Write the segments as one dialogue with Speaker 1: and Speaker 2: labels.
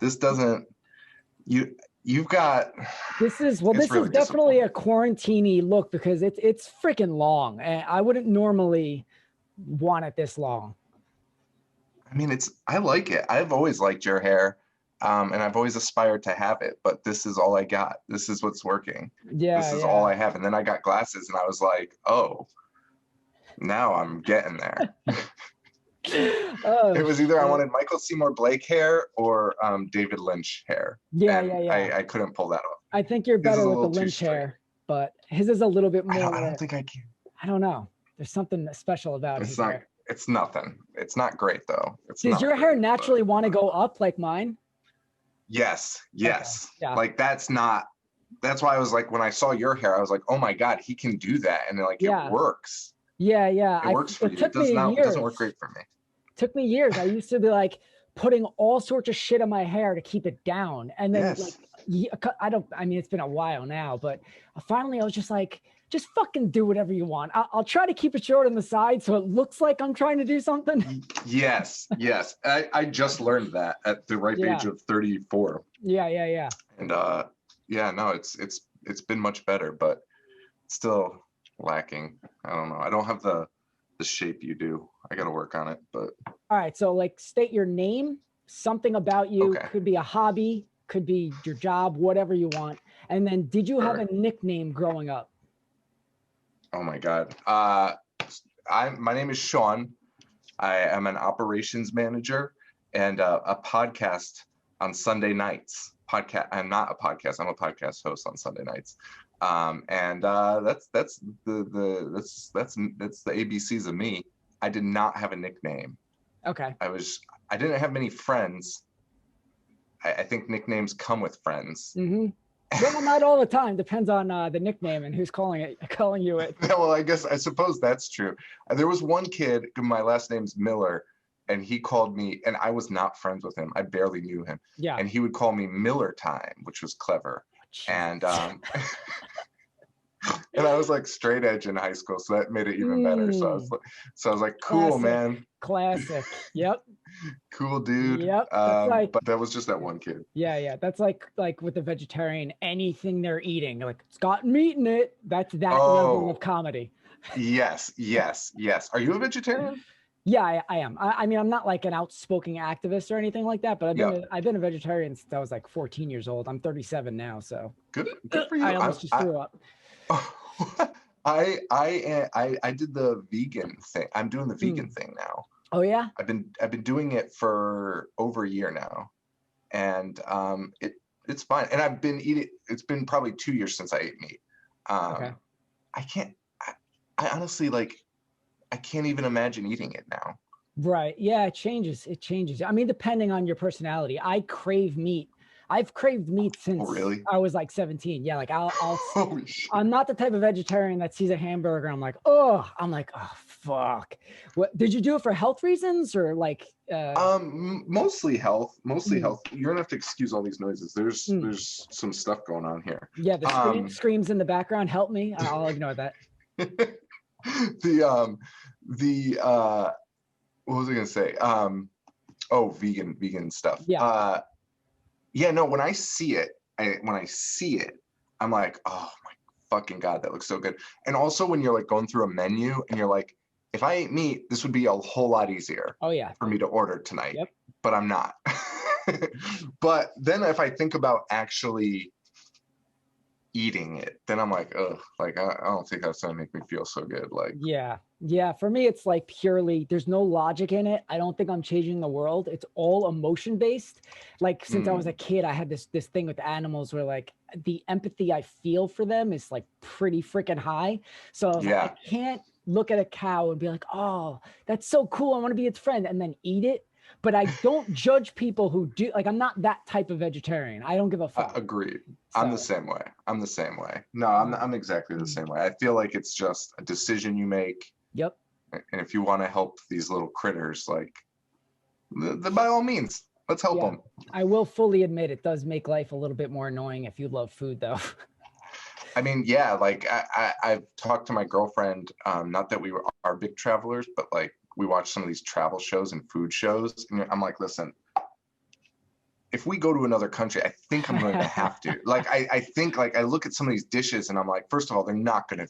Speaker 1: this doesn't, you've got,
Speaker 2: this is
Speaker 1: really
Speaker 2: definitely a quarantine-y look because it's freaking long, and I wouldn't normally want it this long.
Speaker 1: I mean, I like it. I've always liked your hair, and I've always aspired to have it, but this is all I got. This is what's working.
Speaker 2: Yeah,
Speaker 1: this is all I have. And then I got glasses, and I was like, oh, now I'm getting there. It was either I wanted Michael Seymour Blake hair or David Lynch hair.
Speaker 2: Yeah,
Speaker 1: and I couldn't pull that off.
Speaker 2: I think you're better with the Lynch hair, but his is a little bit more.
Speaker 1: I don't think I can.
Speaker 2: I don't know. There's something special about his hair.
Speaker 1: It's nothing. It's not great though.
Speaker 2: Does your hair naturally want to go up like mine?
Speaker 1: Yes.
Speaker 2: Okay. Yeah.
Speaker 1: Like that's why I was like, when I saw your hair, I was like, oh my God, he can do that. And like, it works.
Speaker 2: Yeah.
Speaker 1: It works for you. It doesn't work great for me.
Speaker 2: It took me years. I used to be like putting all sorts of shit in my hair to keep it down. And then it's been a while now, but finally I was just like, just fucking do whatever you want. I'll try to keep it short on the side so it looks like I'm trying to do something.
Speaker 1: Yes. I just learned that at the ripe age of 34.
Speaker 2: Yeah.
Speaker 1: And no, it's been much better, but still lacking. I don't know. I don't have the shape you do. I got to work on it, but.
Speaker 2: All right. So like state your name, something about you.
Speaker 1: Okay.
Speaker 2: Could be a hobby, could be your job, whatever you want. And then did you have a nickname growing up?
Speaker 1: Oh my God. My name is Sean. I am an operations manager and a podcast on Sunday nights. I'm not a podcast. I'm a podcast host on Sunday nights. And that's the ABCs of me. I did not have a nickname.
Speaker 2: Okay.
Speaker 1: I didn't have many friends. I think nicknames come with friends.
Speaker 2: Mm-hmm. Well, not all the time. Depends on the nickname and who's calling you it.
Speaker 1: Well, I suppose that's true. There was one kid, my last name's Miller, and he called me, and I was not friends with him. I barely knew him.
Speaker 2: Yeah.
Speaker 1: And he would call me Miller Time, which was clever. And and I was like straight edge in high school, so that made it even better. So I was like, cool,
Speaker 2: Classic.
Speaker 1: Man.
Speaker 2: Classic. Yep.
Speaker 1: Cool dude.
Speaker 2: Yep.
Speaker 1: But that was just that one kid.
Speaker 2: Yeah. That's like with a vegetarian, anything they're eating, like it's got meat in it. That's that level of comedy.
Speaker 1: Yes. Are you a vegetarian?
Speaker 2: Yeah, I am. I mean, I'm not like an outspoken activist or anything like that, but I've been a vegetarian since I was like 14 years old. I'm 37 now, so
Speaker 1: good for you.
Speaker 2: I almost just threw up.
Speaker 1: I did the vegan thing. I'm doing the vegan thing now.
Speaker 2: Oh yeah?
Speaker 1: I've been doing it for over a year now, and it's fine. And I've been eating. It's been probably 2 years since I ate meat.
Speaker 2: Okay.
Speaker 1: I honestly I can't even imagine eating it now.
Speaker 2: Right. Yeah, it changes. I mean, depending on your personality. I crave meat. I've craved meat since I was like 17. Yeah, like I'm not the type of vegetarian that sees a hamburger and I'm like, oh, fuck. What did you do it for health reasons or like
Speaker 1: mostly health. You're gonna have to excuse all these noises. There's some stuff going on here.
Speaker 2: Yeah, the screams in the background help me. I'll ignore that.
Speaker 1: What was I gonna say? Vegan stuff.
Speaker 2: Yeah.
Speaker 1: No, when I see it, I'm like, oh my fucking God, that looks so good. And also when you're like going through a menu and you're like, if I ate meat, this would be a whole lot easier.
Speaker 2: Oh yeah.
Speaker 1: For me to order tonight.
Speaker 2: Yep.
Speaker 1: But I'm not. But then if I think about actually eating it, then I'm like, ugh, like I don't think that's gonna make me feel so good. Like
Speaker 2: yeah, for me it's like purely, there's no logic in it. I don't think I'm changing the world. It's all emotion based. Like since I was a kid, I had this thing with animals where like the empathy I feel for them is like pretty freaking high. So I can't look at a cow and be like, oh, that's so cool, I want to be its friend, and then eat it. But I don't judge people who do. Like, I'm not that type of vegetarian. I don't give a fuck.
Speaker 1: Agreed. So. I'm the same way. No, I'm exactly the same way. I feel like it's just a decision you make.
Speaker 2: Yep.
Speaker 1: And if you want to help these little critters, like, by all means, let's help them.
Speaker 2: I will fully admit it does make life a little bit more annoying if you love food, though.
Speaker 1: I mean, yeah, like I've talked to my girlfriend, not that we are big travelers, but like we watch some of these travel shows and food shows. And I'm like, listen, if we go to another country, I think I'm going to have to. Like, I think, like, I look at some of these dishes and I'm like, first of all, they're not going to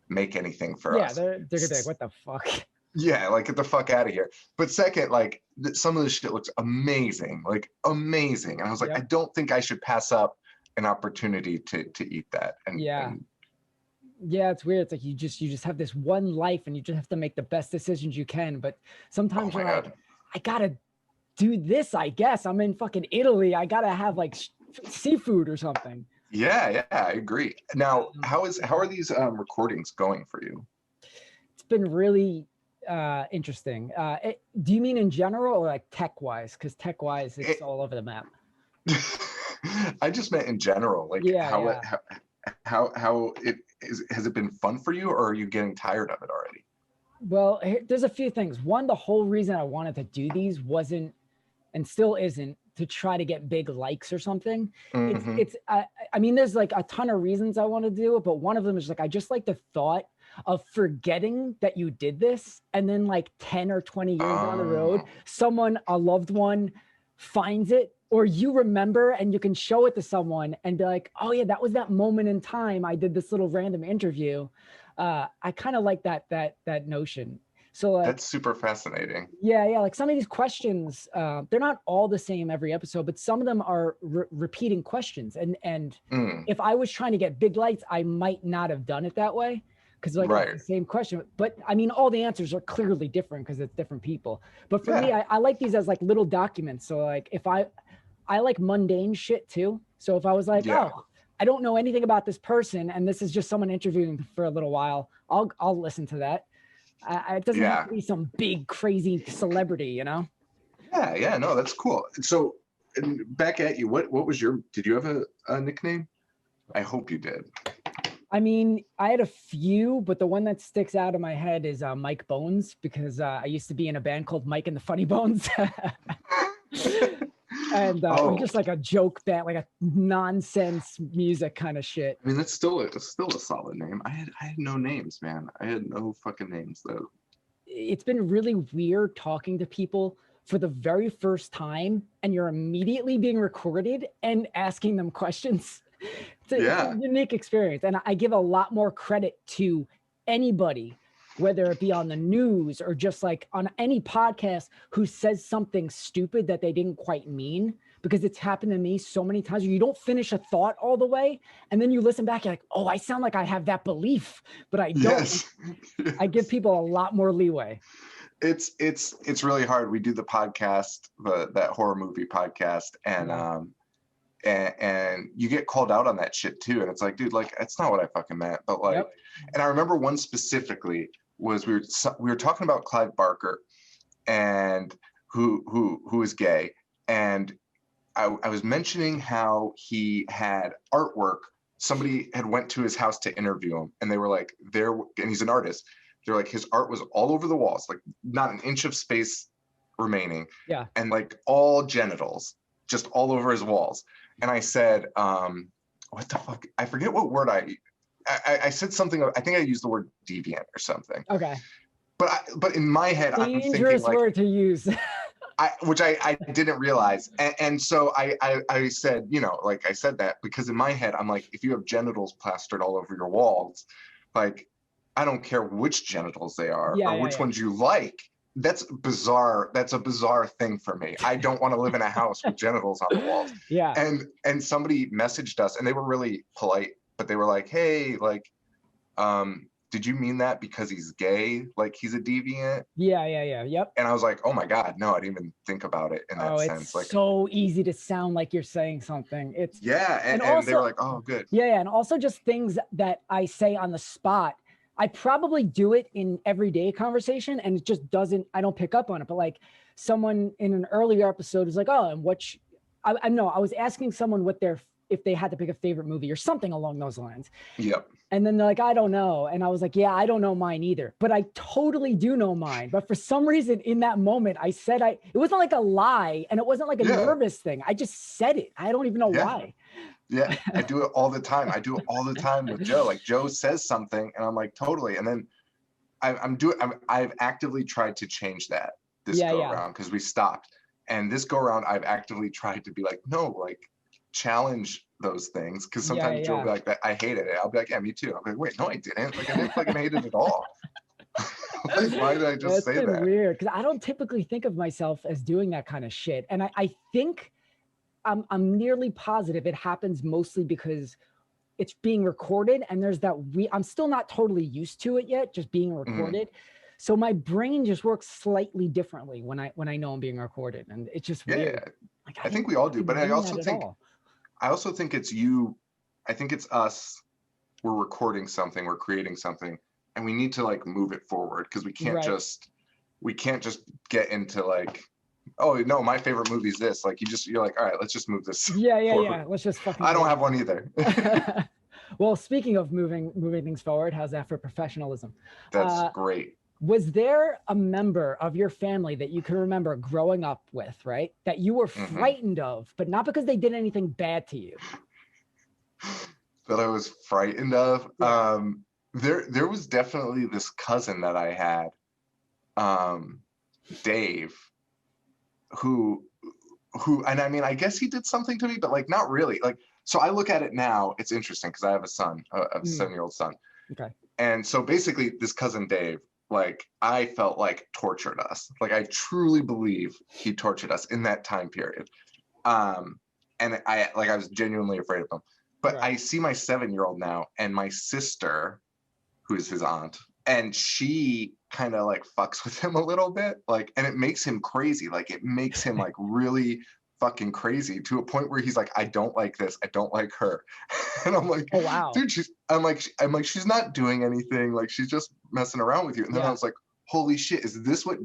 Speaker 1: make anything for us.
Speaker 2: They're gonna be like, what the fuck?
Speaker 1: Yeah, like, get the fuck out of here. But second, like, some of this shit looks amazing, like amazing. And I was like, I don't think I should pass up an opportunity to eat that. And
Speaker 2: yeah, it's weird. It's like you just have this one life and you just have to make the best decisions you can. But sometimes you're like, I gotta do this, I guess. I'm in fucking Italy. I gotta have like seafood or something.
Speaker 1: Yeah, I agree. Now, how are these recordings going for you?
Speaker 2: It's been really interesting. Do you mean in general or like tech wise? Because tech wise, it's all over the map.
Speaker 1: I just meant in general. Like, how it is? Has it been fun for you, or are you getting tired of it already?
Speaker 2: Well, there's a few things. One, the whole reason I wanted to do these wasn't, and still isn't, to try to get big likes or something. I mean, there's like a ton of reasons I want to do it, but one of them is like, I just like the thought of forgetting that you did this, and then like 10 or 20 years down the road, someone, a loved one, finds it, or you remember and you can show it to someone and be like, oh yeah, that was that moment in time I did this little random interview. I kind of like that notion. So like, that's
Speaker 1: super fascinating.
Speaker 2: Yeah. Like some of these questions, they're not all the same every episode, but some of them are repeating questions. And if I was trying to get big likes, I might not have done it that way. Because like it's the same question, but I mean, all the answers are clearly different because it's different people. But for me, I like these as like little documents. So like if I like mundane shit too. So if I was like, oh, I don't know anything about this person, and this is just someone interviewing for a little while, I'll listen to that. It doesn't have to be some big crazy celebrity, you know?
Speaker 1: Yeah, no, that's cool. So back at you, what was did you have a nickname? I hope you did.
Speaker 2: I mean, I had a few, but the one that sticks out in my head is Mike Bones, because I used to be in a band called Mike and the Funny Bones. And it was just like a joke band, like a nonsense music kind of shit.
Speaker 1: I mean, that's still a solid name. I had no names, man. I had no fucking names though.
Speaker 2: It's been really weird talking to people for the very first time, and you're immediately being recorded and asking them questions. It's a unique experience. And I give a lot more credit to anybody, whether it be on the news or just like on any podcast, who says something stupid that they didn't quite mean, because it's happened to me so many times. You don't finish a thought all the way, and then you listen back, you're like, oh, I sound like I have that belief, but I don't. Yes. I give people a lot more leeway.
Speaker 1: It's really hard. We do the podcast, that horror movie podcast, and and you get called out on that shit too. And it's like, dude, like, that's not what I fucking meant. But like, and I remember one specifically was we were talking about Clive Barker, and who is gay. And I was mentioning how he had artwork. Somebody had went to his house to interview him, and they were like, and he's an artist. They're like, his art was all over the walls, like not an inch of space remaining. Yeah. And like all genitals, just all over his walls. And I said, what the fuck? I forget what word I said something. I think I used the word deviant or something. Okay. But in my head, I'm thinking like,
Speaker 2: word to use.
Speaker 1: Which I didn't realize. And so I said, like I said that because in my head, I'm like, if you have genitals plastered all over your walls, like, I don't care which genitals they are or which ones you like. That's bizarre. That's a bizarre thing for me. I don't want to live in a house with genitals on the walls. Yeah. And somebody messaged us, and they were really polite, but they were like, hey, like, did you mean that because he's gay? Like he's a deviant?
Speaker 2: Yeah. Yep.
Speaker 1: And I was like, oh my God, no, I didn't even think about it in that sense.
Speaker 2: It's like, so easy to sound like you're saying something. It's
Speaker 1: and also, they were like, oh, good.
Speaker 2: Yeah. And also just things that I say on the spot. I probably do it in everyday conversation, and it just I don't pick up on it. But like someone in an earlier episode was like, oh, and I was asking someone if they had to pick a favorite movie or something along those lines. Yep. And then they're like, I don't know. And I was like, yeah, I don't know mine either, but I totally do know mine. But for some reason in that moment, I said, it wasn't like a lie, and it wasn't like a nervous thing. I just said it. I don't even know why.
Speaker 1: Yeah, I do it all the time. I do it all the time with Joe. Like Joe says something, and I'm like, totally. And then I've actively tried to change that this go around, because we stopped. And this go around, I've actively tried to be like, no, like challenge those things. Cause sometimes Joe will be like, that I hated it. I'll be like, yeah, me too. I'll be like, wait, no, I didn't. Like I didn't fucking hate it at all. Like, why did I just say that?
Speaker 2: Weird. Cause I don't typically think of myself as doing that kind of shit. And I think I'm nearly positive it happens mostly because it's being recorded and there's that I'm still not totally used to it yet, just being recorded. So my brain just works slightly differently when I know I'm being recorded, and it's just weird.
Speaker 1: Yeah. Like, I think we all do, but I also think it's you. I think it's us. We're recording something, we're creating something, and we need to like move it forward because we can't just get into like, oh no, my favorite movie is this. Like you're like, all right, let's just move this.
Speaker 2: Yeah. Let's just fucking.
Speaker 1: I don't have one either.
Speaker 2: Well, speaking of moving things forward, how's that for professionalism?
Speaker 1: That's great.
Speaker 2: Was there a member of your family that you can remember growing up with, right, that you were frightened of, but not because they did anything bad to you?
Speaker 1: That I was frightened of? Yeah. There was definitely this cousin that I had, Dave, who, and I mean, I guess he did something to me, but like not really. Like, so I look at it now, it's interesting because I have a son, a 7-year-old son. Okay. And so basically this cousin Dave, like I felt like tortured us. Like I truly believe he tortured us in that time period. And I was genuinely afraid of him. But I see my 7-year-old now and my sister, who is his aunt, and she kind of like fucks with him a little bit. Like, and it makes him crazy. Like it makes him like really fucking crazy to a point where he's like, I don't like this. I don't like her. And I'm like, oh wow, dude, I'm like, she's not doing anything. Like she's just messing around with you. And then I was like, holy shit, is this what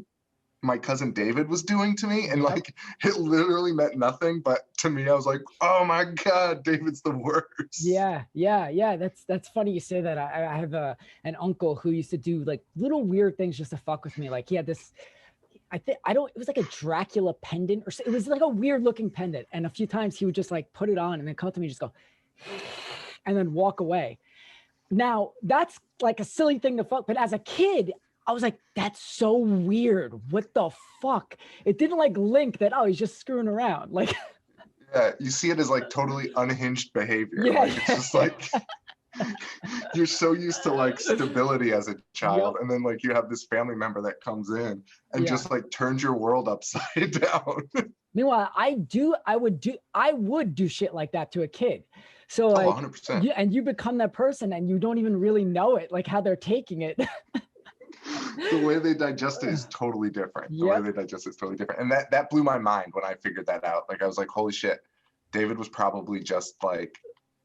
Speaker 1: my cousin David was doing to me? And like, it literally meant nothing. But to me, I was like, oh my God, David's the worst.
Speaker 2: Yeah. That's funny you say that. I have an uncle who used to do like little weird things just to fuck with me. Like he had this, it was like a Dracula pendant, or it was like a weird looking pendant. And a few times he would just like put it on and then come up to me and just go, and then walk away. Now that's like a silly thing to fuck. But as a kid, I was like, that's so weird. What the fuck? It didn't like link that, oh, he's just screwing around. Like,
Speaker 1: yeah, you see it as like totally unhinged behavior. Yeah, like, it's just like, you're so used to like stability as a child, and then like you have this family member that comes in and just like turns your world upside down.
Speaker 2: Meanwhile, I would do shit like that to a kid. So like, 100%. And you become that person and you don't even really know it, like how they're taking it.
Speaker 1: The way they digest it is totally different. And that blew my mind when I figured that out. Like I was like, holy shit, David was probably just like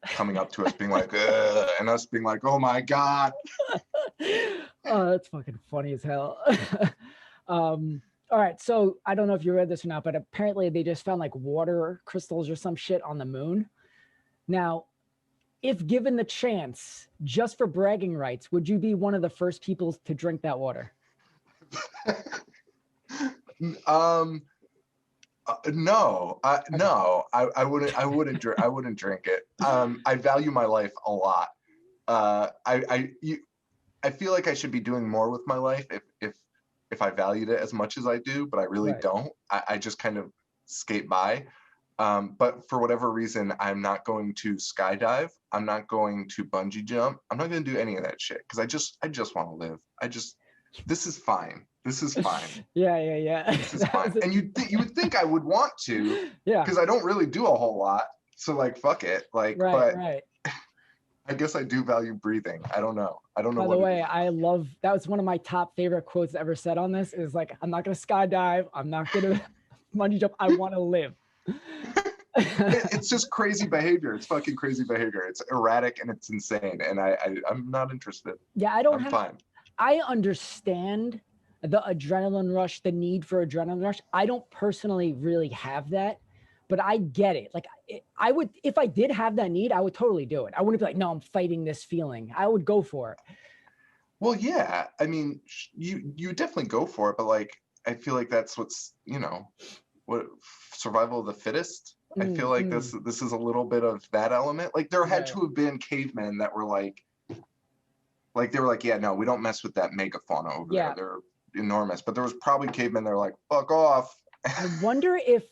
Speaker 1: coming up to us being like, ugh, and us being like, oh my God.
Speaker 2: Oh, that's fucking funny as hell. All right, so I don't know if you read this or not, but apparently they just found like water crystals or some shit on the moon. Now, if given the chance, just for bragging rights, would you be one of the first people to drink that water?
Speaker 1: No, I wouldn't drink it. I value my life a lot. I feel like I should be doing more with my life if I valued it as much as I do, but I really don't. I just kind of skate by. But for whatever reason, I'm not going to skydive. I'm not going to bungee jump. I'm not going to do any of that shit because I just want to live. This is fine. This is fine.
Speaker 2: Yeah.
Speaker 1: This is fine. And you would think I would want to, because I don't really do a whole lot. So like, fuck it. Like, right. I guess I do value breathing. I don't know. By the way,
Speaker 2: that was one of my top favorite quotes ever said on this is like, I'm not going to skydive. I'm not going to bungee jump. I want to live.
Speaker 1: It's just crazy behavior. It's fucking crazy behavior. It's erratic and it's insane. And I'm not interested.
Speaker 2: Yeah, I'm fine. I understand the adrenaline rush, the need for adrenaline rush. I don't personally really have that, but I get it. Like I would, if I did have that need, I would totally do it. I wouldn't be like, no, I'm fighting this feeling. I would go for it.
Speaker 1: Well, yeah. I mean, you definitely go for it, but like, I feel like that's what's, what survival of the fittest. I feel like this is a little bit of that element. Like there had to have been cavemen that were like they were like, yeah, no, we don't mess with that megafauna over there. They're enormous. But there was probably cavemen that were like, fuck off.
Speaker 2: I wonder if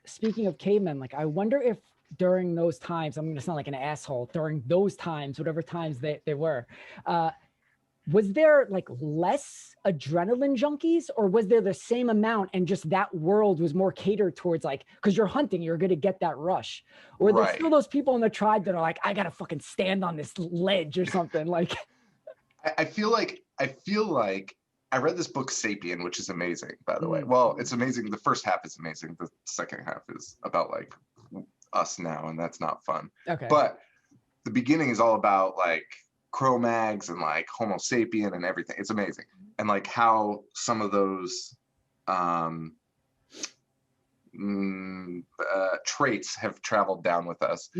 Speaker 2: speaking of cavemen, like I wonder if during those times, I'm gonna sound like an asshole, during those times, whatever times they were, was there like less adrenaline junkies, or was there the same amount and just that world was more catered towards, like, because you're hunting, you're gonna get that rush? Or there's still those people in the tribe that are like, I gotta fucking stand on this ledge or something, like.
Speaker 1: I feel like I read this book Sapien, which is amazing, by the way. Well, it's amazing. The first half is amazing. The second half is about like us now, and that's not fun.
Speaker 2: Okay.
Speaker 1: But the beginning is all about like Cro-Mags and like Homo sapien and everything. It's amazing. And like how some of those traits have traveled down with us.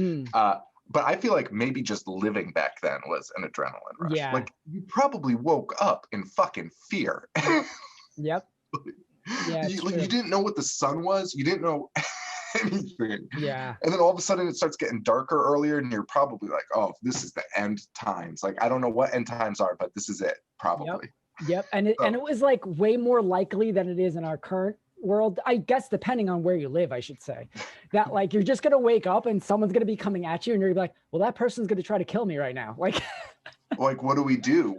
Speaker 1: But I feel like maybe just living back then was an adrenaline rush.
Speaker 2: Yeah.
Speaker 1: Like you probably woke up in fucking fear.
Speaker 2: Yep. Yeah.
Speaker 1: You didn't know what the sun was. You didn't know anything.
Speaker 2: Yeah.
Speaker 1: And then all of a sudden it starts getting darker earlier, and you're probably like, oh, this is the end times. Like I don't know what end times are, but this is it, probably.
Speaker 2: Yep. And it was like way more likely than it is in our current world, I guess, depending on where you live, I should say, that like you're just gonna wake up and someone's gonna be coming at you and you're gonna be like, well, that person's gonna try to kill me right now. Like
Speaker 1: what do we do?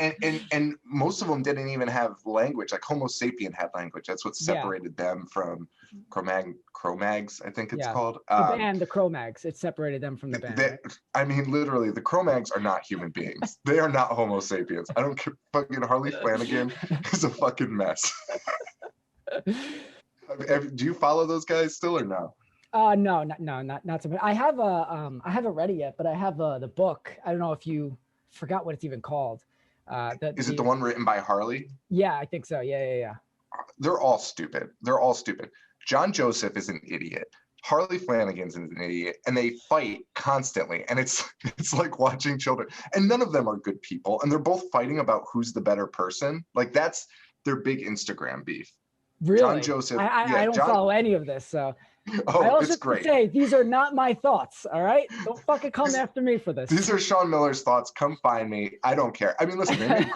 Speaker 1: And most of them didn't even have language. Like Homo sapien had language. That's what separated them from Cro-Mags, I think it's called.
Speaker 2: The band, the Cro-Mags, it separated them from the band. Right?
Speaker 1: I mean, literally, the Cro-Mags are not human beings. They are not Homo sapiens. I don't care. Fucking Harley Flanagan is a fucking mess. Do you follow those guys still or no?
Speaker 2: No, not so much. I haven't read it yet, but I have the book. I don't know if you forgot what it's even called.
Speaker 1: Is it the one written by Harley?
Speaker 2: Yeah, I think so. Yeah.
Speaker 1: They're all stupid. John Joseph is an idiot. Harley Flanagan's an idiot, and they fight constantly, and it's like watching children. And none of them are good people, and they're both fighting about who's the better person. Like that's their big Instagram beef.
Speaker 2: Really?
Speaker 1: John Joseph.
Speaker 2: I don't follow any of this, so.
Speaker 1: Oh,
Speaker 2: I also
Speaker 1: it's great.
Speaker 2: Say these are not my thoughts. All right, don't fucking come after me for this.
Speaker 1: These are Sean Miller's thoughts. Come find me. I don't care. I mean, listen, they make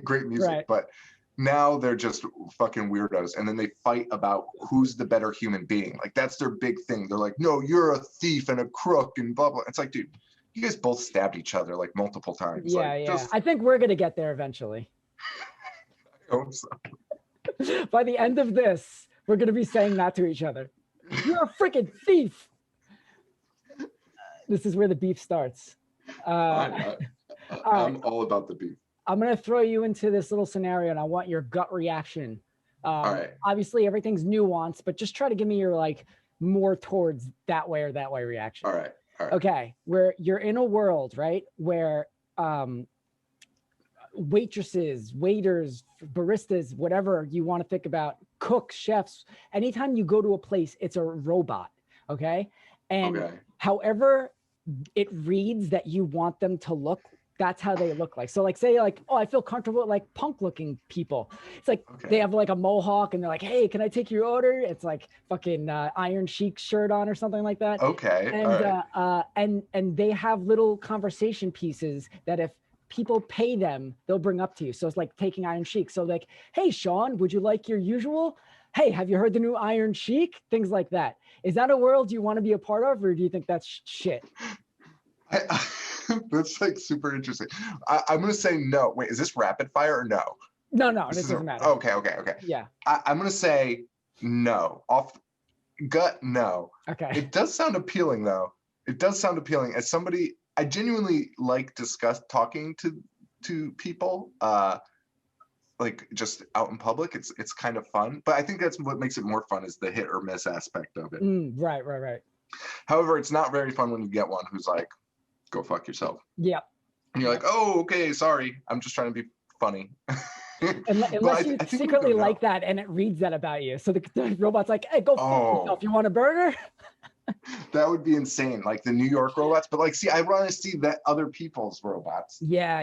Speaker 1: great music. Right. But now they're just fucking weirdos, and then they fight about who's the better human being. Like that's their big thing. They're like, no, you're a thief and a crook and blah blah. It's like, dude, you guys both stabbed each other like multiple times.
Speaker 2: Yeah. I think we're gonna get there eventually.
Speaker 1: I hope so.
Speaker 2: By the end of this, we're going to be saying that to each other. You're a freaking thief. This is where the beef starts.
Speaker 1: I'm all about the beef.
Speaker 2: I'm going to throw you into this little scenario, and I want your gut reaction.
Speaker 1: All right.
Speaker 2: Obviously, everything's nuanced, but just try to give me your like more towards that way or that way reaction.
Speaker 1: All right.
Speaker 2: Okay, where you're in a world, right, where waitresses, waiters, baristas, whatever you want to think about, cooks, chefs, anytime you go to a place, it's a robot. Okay. And however it reads that you want them to look, that's how they look like. So like, say like, oh, I feel comfortable with like punk looking people. It's like, they have like a mohawk and they're like, hey, can I take your order? It's like fucking Iron Sheik shirt on or something like that. And, and they have little conversation pieces that if people pay them, they'll bring up to you. So it's like taking Iron Sheik. So like, hey, Sean, would you like your usual? Hey, have you heard the new Iron Sheik? Things like that. Is that a world you want to be a part of, or do you think that's shit?
Speaker 1: That's like super interesting. I'm going to say no. Wait, is this rapid fire or no?
Speaker 2: No, this doesn't matter.
Speaker 1: Okay.
Speaker 2: Yeah.
Speaker 1: I'm going to say no. Off gut, no.
Speaker 2: Okay.
Speaker 1: It does sound appealing, though. It does sound appealing. As somebody, I genuinely like talking to people, like just out in public. It's kind of fun, but I think that's what makes it more fun is the hit or miss aspect of it.
Speaker 2: Right.
Speaker 1: However, it's not very fun when you get one who's like, go fuck yourself.
Speaker 2: Yeah.
Speaker 1: And you're like, oh, okay, sorry. I'm just trying to be funny.
Speaker 2: Unless you secretly like that and it reads that about you. So the robot's like, hey, go fuck yourself. You want a burger?
Speaker 1: That would be insane, like the New York robots. But like, see, I want to see that other people's robots.
Speaker 2: Yeah.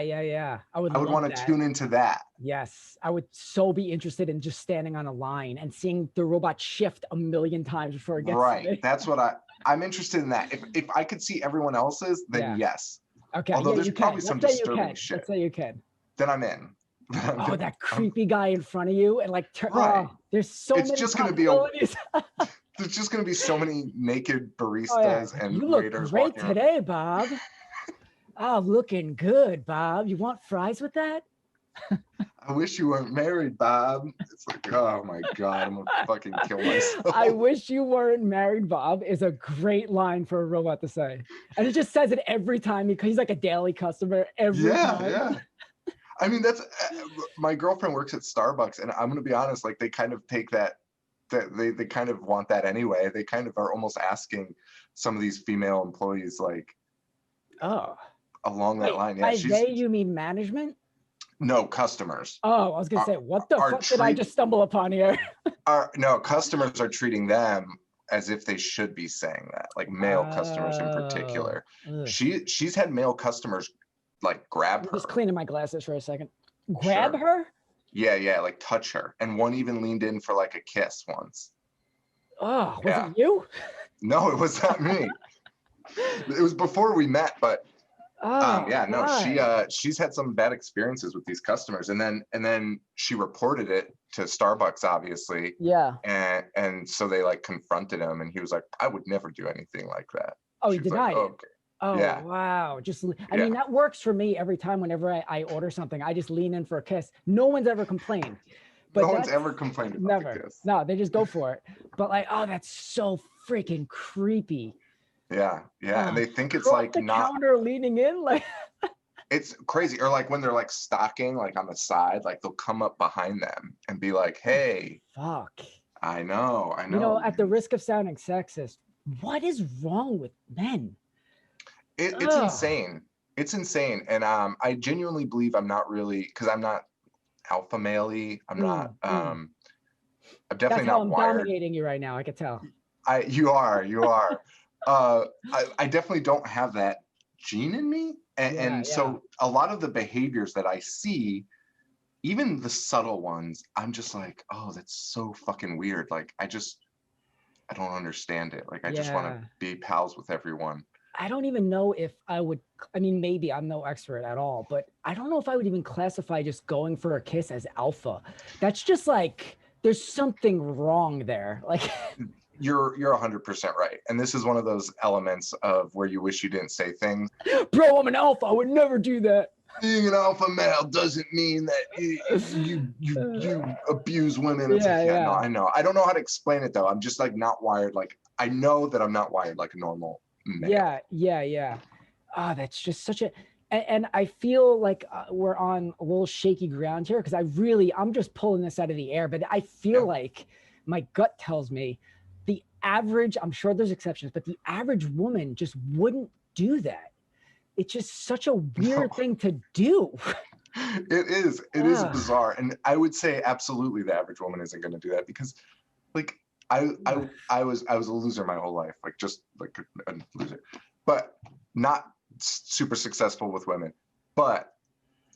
Speaker 2: I would want
Speaker 1: to tune into that.
Speaker 2: Yes, I would so be interested in just standing on a line and seeing the robot shift a million times before it gets to me.
Speaker 1: That's what I'm interested in. That if I could see everyone else's, then yes.
Speaker 2: Okay.
Speaker 1: Although there's probably some disturbing shit.
Speaker 2: Let's say you can.
Speaker 1: Then I'm in.
Speaker 2: Oh, that creepy guy in front of you, and like,
Speaker 1: Right.
Speaker 2: there's so
Speaker 1: It's
Speaker 2: many
Speaker 1: just gonna be
Speaker 2: possibilities.
Speaker 1: there's just gonna be so many naked
Speaker 2: Oh yeah,
Speaker 1: baristas and
Speaker 2: you look
Speaker 1: waiters
Speaker 2: great
Speaker 1: walking around.
Speaker 2: today, Bob. Oh, looking good, Bob. You want fries with that?
Speaker 1: I wish you weren't married, Bob. It's like, oh my God, I'm gonna fucking kill myself.
Speaker 2: I wish you weren't married, Bob is a great line for a robot to say. And he just says it every time because he's like a daily customer every time.
Speaker 1: Yeah. I mean, that's my girlfriend works at Starbucks, and I'm gonna be honest, like they kind of take that they kind of want that anyway. They kind of are almost asking some of these female employees like along that line. Yeah,
Speaker 2: by they you mean management?
Speaker 1: No, customers.
Speaker 2: Oh, I was gonna say, what the fuck did I just stumble upon here?
Speaker 1: No, customers are treating them as if they should be saying that, like male customers in particular. She's had male customers like grab her.
Speaker 2: Just cleaning my glasses for a second. Grab her?
Speaker 1: Yeah, like touch her. And one even leaned in for like a kiss once.
Speaker 2: Oh, was it you?
Speaker 1: No, it was not me. It was before we met, but she's had some bad experiences with these customers, and then she reported it to Starbucks, obviously.
Speaker 2: Yeah.
Speaker 1: And so they like confronted him, and he was like, I would never do anything like that.
Speaker 2: Oh, he denied it.
Speaker 1: Okay.
Speaker 2: Oh, yeah. Wow. I mean, that works for me every time whenever I order something. I just lean in for a kiss. No one's ever complained. But
Speaker 1: no one's ever complained about the kiss.
Speaker 2: No, they just go for it. But like, oh, that's so freaking creepy.
Speaker 1: Yeah. And they think it's like
Speaker 2: the counter leaning in, like
Speaker 1: it's crazy. Or like when they're like stocking, like on the side, like they'll come up behind them and be like, hey.
Speaker 2: Fuck.
Speaker 1: I know.
Speaker 2: You know, at the risk of sounding sexist, what is wrong with men?
Speaker 1: It's insane. It's insane. And I genuinely believe I'm not really, because I'm not alpha male-y. I'm not I'm definitely not wired.
Speaker 2: I'm dominating you right now, I could tell.
Speaker 1: You are. I definitely don't have that gene in me. And so a lot of the behaviors that I see, even the subtle ones, I'm just like, oh, that's so fucking weird. Like I don't understand it. Like I just want to be pals with everyone.
Speaker 2: I don't even know if I would, I mean, maybe I'm no expert at all, but I don't know if I would even classify just going for a kiss as alpha. That's just like, there's something wrong there. Like
Speaker 1: you're 100% right. And this is one of those elements of where you wish you didn't say things.
Speaker 2: Bro, I'm an alpha. I would never do that.
Speaker 1: Being an alpha male doesn't mean that you abuse women. It's no, I know. I don't know how to explain it though. I'm just like not wired. Like I know that I'm not wired like a normal male.
Speaker 2: Yeah. Oh, that's just such a, and I feel like we're on a little shaky ground here because I'm just pulling this out of the air, but I feel like my gut tells me the average, I'm sure there's exceptions, but the average woman just wouldn't do that. It's just such a weird thing to do.
Speaker 1: It is bizarre. And I would say absolutely the average woman isn't going to do that because like I was a loser my whole life, like just like a loser, but not super successful with women. But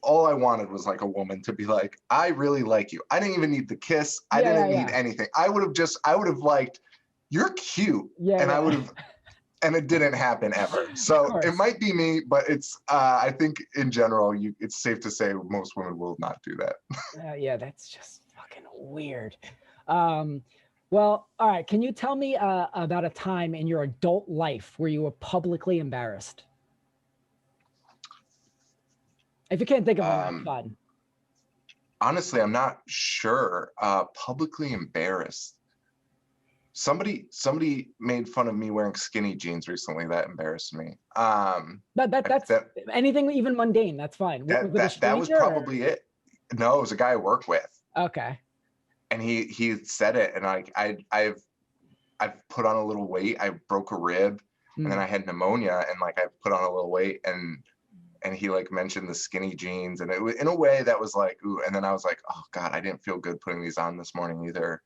Speaker 1: all I wanted was like a woman to be like, I really like you. I didn't even need the kiss. I didn't need anything. I would have liked, you're cute. And it didn't happen ever. So it might be me, but it's, I think in general, it's safe to say most women will not do that.
Speaker 2: Yeah, that's just fucking weird. Well, all right. Can you tell me about a time in your adult life where you were publicly embarrassed? If you can't think of one, that's fine.
Speaker 1: Honestly, I'm not sure. Publicly embarrassed. Somebody made fun of me wearing skinny jeans recently. That embarrassed me.
Speaker 2: That's anything even mundane. That's fine.
Speaker 1: That was probably it. No, it was a guy I work with.
Speaker 2: Okay.
Speaker 1: And he said it, and I've put on a little weight. I broke a rib, and then I had pneumonia, and like I put on a little weight, and he like mentioned the skinny jeans, and it was in a way that was like, ooh. And then I was like, oh God, I didn't feel good putting these on this morning either.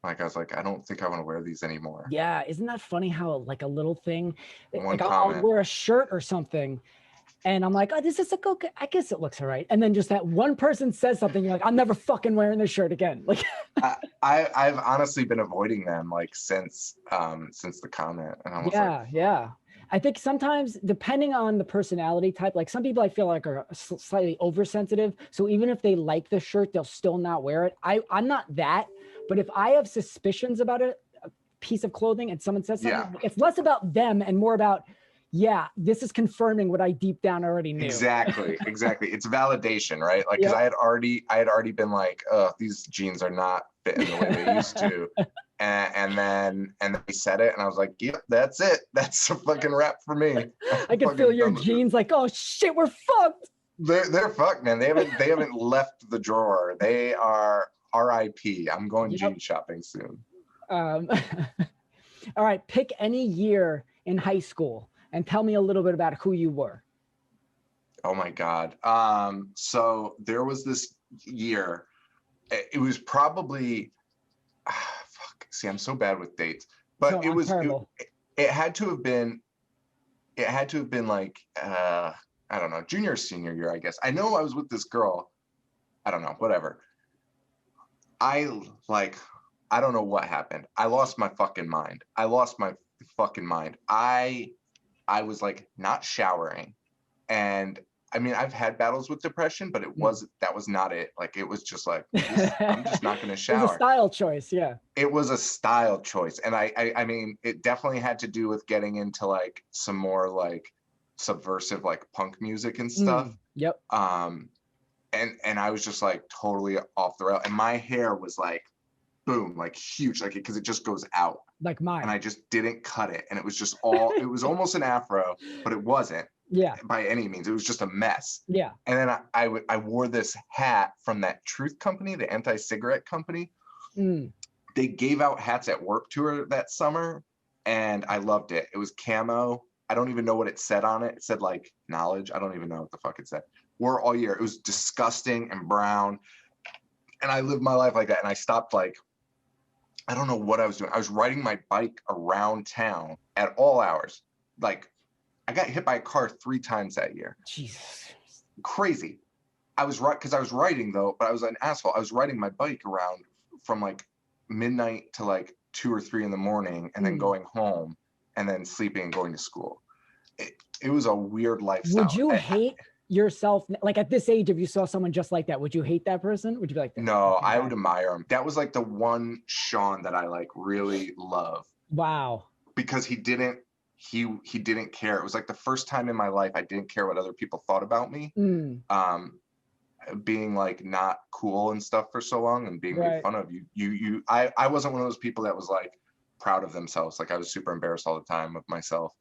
Speaker 1: Like I was like, I don't think I want to wear these anymore.
Speaker 2: Yeah, isn't that funny how like a little thing, like I'll wear a shirt or something, and I'm like, oh, this is okay. I guess it looks all right. And then just that one person says something, you're like, I'm never fucking wearing this shirt again. Like,
Speaker 1: I've honestly been avoiding them like since the comment, and I was
Speaker 2: yeah. I think sometimes depending on the personality type, like some people I feel like are slightly oversensitive. So even if they like the shirt, they'll still not wear it. I'm not that, but if I have suspicions about a piece of clothing and someone says something, it's less about them and more about, yeah, this is confirming what I deep down already knew.
Speaker 1: Exactly. It's validation, right? Like, because I had already been like, oh, these jeans are not fitting the way they used to. And then they said it, and I was like, yep, that's it. That's a fucking wrap for me.
Speaker 2: I can feel your jeans like, oh shit, we're fucked.
Speaker 1: They're fucked, man. They haven't left the drawer. They are RIP. I'm going jean shopping soon.
Speaker 2: All right, pick any year in high school and tell me a little bit about who you were.
Speaker 1: Oh my God. So there was this year. It was probably fuck. See, I'm so bad with dates, but it had to have been like I don't know, junior or senior year, I guess. I know I was with this girl. I don't know, whatever. I don't know what happened. I lost my fucking mind. I was like not showering. And I mean, I've had battles with depression, but that was not it. Like, it was just like, I'm just not going to shower.
Speaker 2: It was a style choice. Yeah.
Speaker 1: It was a style choice. And I mean, it definitely had to do with getting into like some more like subversive, like punk music and stuff.
Speaker 2: Yep.
Speaker 1: And I was just like totally off the rail. And my hair was like, boom, like huge, like, because it just goes out.
Speaker 2: Like mine.
Speaker 1: And I just didn't cut it. And it was just it was almost an afro, but it wasn't.
Speaker 2: Yeah.
Speaker 1: By any means. It was just a mess.
Speaker 2: Yeah.
Speaker 1: And then I wore this hat from that Truth company, the anti-cigarette company. They gave out hats at Warped Tour that summer, and I loved it. It was camo. I don't even know what it said on it. It said like knowledge. I don't even know what the fuck it said. Wore all year. It was disgusting and brown. And I lived my life like that. And I stopped, like, I don't know what I was doing. I was riding my bike around town at all hours. Like, I got hit by a car 3 times that year.
Speaker 2: Jesus.
Speaker 1: Crazy. Because I was riding though, but I was on asphalt. I was riding my bike around from like midnight to like 2 or 3 in the morning, and then going home, and then sleeping and going to school. It was a weird lifestyle.
Speaker 2: Would you hate yourself, like at this age, if you saw someone just like that, would you hate that person? Would you be like,
Speaker 1: no, I would admire him. That was like the one Sean that I like really love.
Speaker 2: Wow.
Speaker 1: Because he didn't care. It was like the first time in my life I didn't care what other people thought about me. Being like not cool and stuff for so long, and being made fun of. I wasn't one of those people that was like proud of themselves. Like, I was super embarrassed all the time of myself.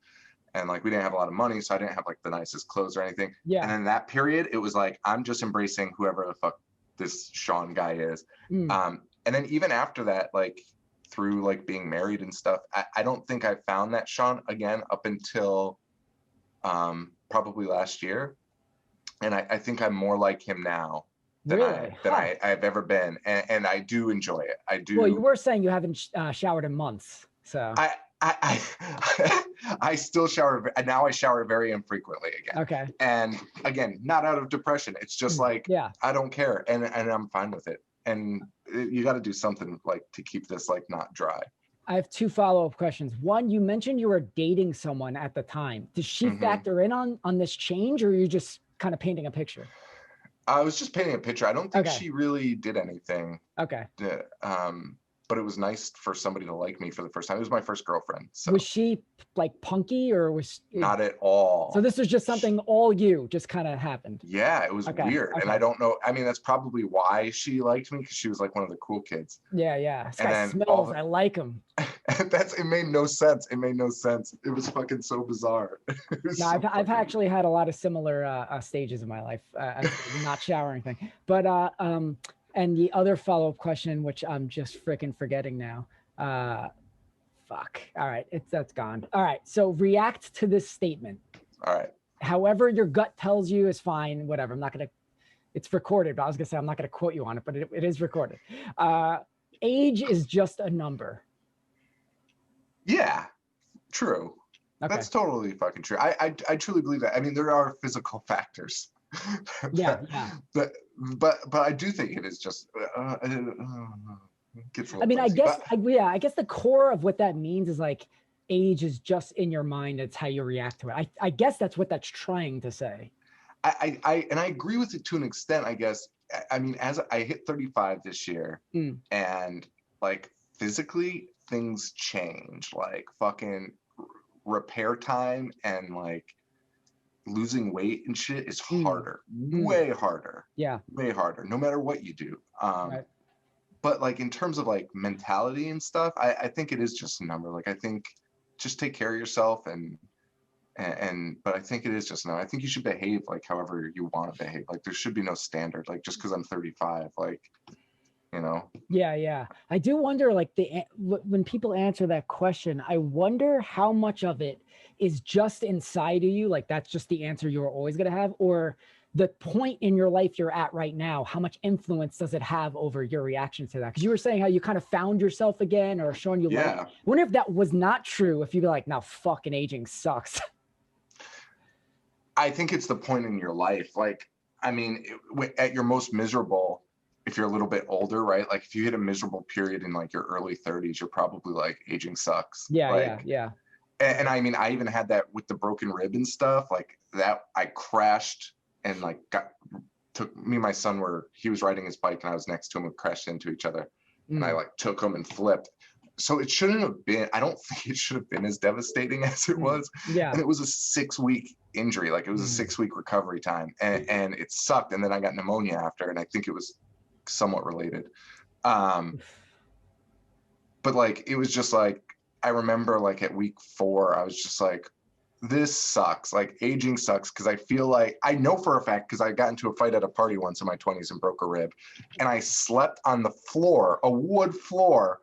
Speaker 1: And like, we didn't have a lot of money, so I didn't have like the nicest clothes or anything. Yeah. And in that period, it was like, I'm just embracing whoever the fuck this Sean guy is. And then even after that, like through like being married and stuff, I don't think I found that Sean again up until probably last year. And I think I'm more like him now than I've ever been. And I do enjoy it. I do.
Speaker 2: Well, you were saying you haven't showered in months, so.
Speaker 1: I still shower, and now I shower very infrequently again.
Speaker 2: Okay.
Speaker 1: And again, not out of depression. It's just like, I don't care, and I'm fine with it. And you got to do something like to keep this like not dry.
Speaker 2: I have 2 follow-up questions. One, you mentioned you were dating someone at the time. Does she factor in on this change, or are you just kind of painting a picture?
Speaker 1: I was just painting a picture. I don't think she really did anything.
Speaker 2: Okay.
Speaker 1: But it was nice for somebody to like me for the first time. It was my first girlfriend. So.
Speaker 2: Was she like punky, or was
Speaker 1: not at all?
Speaker 2: So this was just something all you just kind of happened.
Speaker 1: Yeah, it was weird. And I don't know. I mean, that's probably why she liked me, because she was like one of the cool kids.
Speaker 2: Yeah. This guy smells. I like him.
Speaker 1: It made no sense. It was fucking so bizarre.
Speaker 2: I've actually had a lot of similar stages in my life, not showering thing. But and the other follow-up question, which I'm just freaking forgetting now. Fuck. All right, that's gone. All right, so react to this statement.
Speaker 1: All right.
Speaker 2: However your gut tells you is fine. Whatever. I'm not gonna. It's recorded, but I was gonna say I'm not gonna quote you on it, but it is recorded. Age is just a number. Yeah, true. Okay. That's totally fucking true. I truly believe that. I mean, there are physical factors. Yeah. But I do think it is just. I mean, I guess the core of what that means is like age is just in your mind. It's how you react to it. I guess that's what that's trying to say.
Speaker 1: I agree with it to an extent, I guess. I mean, as I hit 35 this year, and like physically things change, like fucking repair time and like losing weight and shit is harder, way harder.
Speaker 2: Yeah.
Speaker 1: Way harder, no matter what you do. Right. But like in terms of like mentality and stuff, I think it is just a number. Like I think just take care of yourself but I think it is just no. I think you should behave like however you want to behave. Like there should be no standard. Like just because I'm 35, like, you know.
Speaker 2: Yeah. I do wonder, like when people answer that question, I wonder how much of it is just inside of you. Like that's just the answer you're always gonna have, or the point in your life you're at right now. How much influence does it have over your reaction to that? Because you were saying how you kind of found yourself again, or showing you.
Speaker 1: Yeah.
Speaker 2: I wonder if that was not true. If you'd be like, "Now, fucking aging sucks."
Speaker 1: I think it's the point in your life. Like, I mean, at your most miserable, if you're a little bit older, right? Like if you hit a miserable period in like your early 30s, you're probably like aging sucks.
Speaker 2: Yeah.
Speaker 1: And I mean, I even had that with the broken rib and stuff like that. I crashed and like took me and my son he was riding his bike and I was next to him and crashed into each other. And I like took him and flipped. So it shouldn't have been, I don't think it should have been as devastating as it was. Yeah. And it was a 6-week injury. Like it was a 6-week recovery time and it sucked. And then I got pneumonia after, and I think it was somewhat related. But like, it was just like, I remember like at week 4, I was just like, this sucks. Like aging sucks. Cause I feel like, I know for a fact, cause I got into a fight at a party once in my 20s and broke a rib, and I slept on the floor, a wood floor,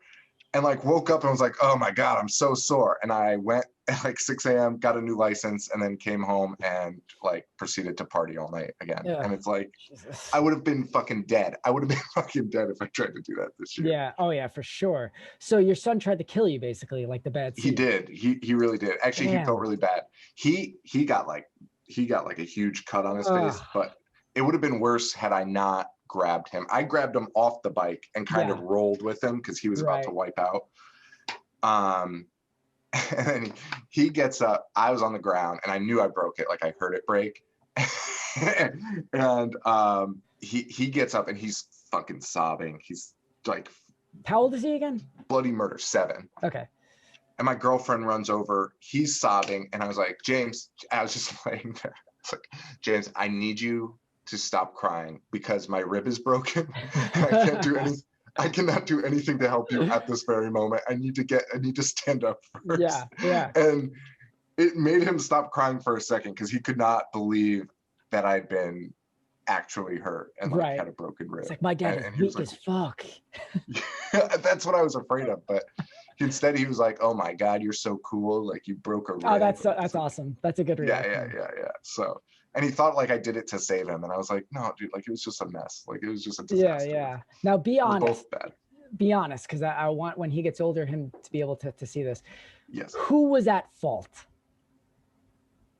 Speaker 1: and like woke up and was like, oh my God, I'm so sore. And I went at like 6 a.m., got a new license, and then came home and like proceeded to party all night again. Yeah. And it's like, Jesus. I would have been fucking dead. I would have been fucking dead if I tried to do that this year.
Speaker 2: Yeah. Oh yeah, for sure. So your son tried to kill you basically, like the bad seed.
Speaker 1: He did. He really did. Actually, Damn. He felt really bad. He got like a huge cut on his face, but it would have been worse had I not grabbed him. I grabbed him off the bike and kind of rolled with him because he was about to wipe out. And then he gets up. I was on the ground and I knew I broke it. Like I heard it break. And he gets up and he's fucking sobbing. He's like,
Speaker 2: how old is he again?
Speaker 1: Bloody murder, 7.
Speaker 2: Okay.
Speaker 1: And my girlfriend runs over. He's sobbing, and I was like, James. I was just laying there. It's like, James, I need you to stop crying because my rib is broken. And I can't do anything. I cannot do anything to help you at this very moment. I need to stand up first.
Speaker 2: Yeah.
Speaker 1: And it made him stop crying for a second because he could not believe that I'd been actually hurt and like had a broken rib.
Speaker 2: It's like, my dad is weak as fuck.
Speaker 1: Yeah, that's what I was afraid of. But instead he was like, oh my God, you're so cool. Like you broke a rib.
Speaker 2: Oh, that's awesome. That's a good reaction.
Speaker 1: Yeah. So, and he thought like I did it to save him. And I was like, no, dude, like it was just a mess. Like it was just a disaster.
Speaker 2: Yeah. Now be honest.
Speaker 1: Both bad.
Speaker 2: Be honest, because I want, when he gets older, him to be able to see this.
Speaker 1: Yes.
Speaker 2: Who was at fault?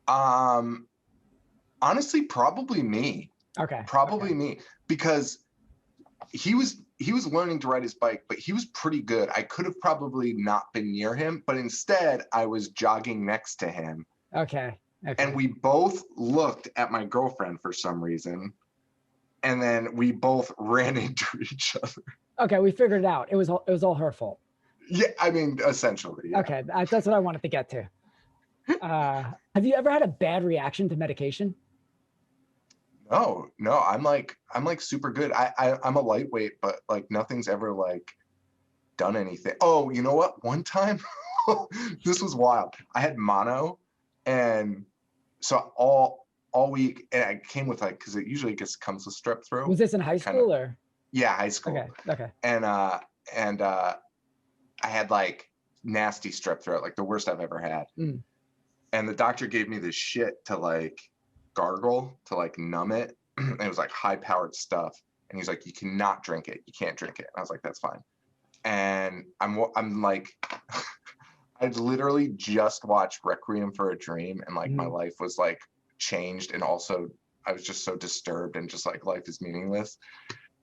Speaker 1: Honestly, probably me.
Speaker 2: Okay.
Speaker 1: Probably me, because he was learning to ride his bike, but he was pretty good. I could have probably not been near him, but instead I was jogging next to him.
Speaker 2: Okay.
Speaker 1: And we both looked at my girlfriend for some reason, and then we both ran into each other.
Speaker 2: Okay, we figured it out. It was all her fault.
Speaker 1: Yeah, I mean, essentially. Yeah.
Speaker 2: Okay, that's what I wanted to get to. Have you ever had a bad reaction to medication?
Speaker 1: No, I'm like super good. I'm a lightweight, but like nothing's ever like done anything. Oh, you know what? One time, this was wild. I had mono, and so all week, and I came with like, because it usually comes with strep throat.
Speaker 2: Was this in high school or?
Speaker 1: Yeah, high school.
Speaker 2: Okay.
Speaker 1: And I had like nasty strep throat, like the worst I've ever had. And the doctor gave me this shit to like gargle to like numb it. And it was like high powered stuff. And he's like, you cannot drink it. You can't drink it. And I was like, that's fine. And I'm like, I'd literally just watched Requiem for a Dream, and like my life was like changed. And also I was just so disturbed and just like life is meaningless.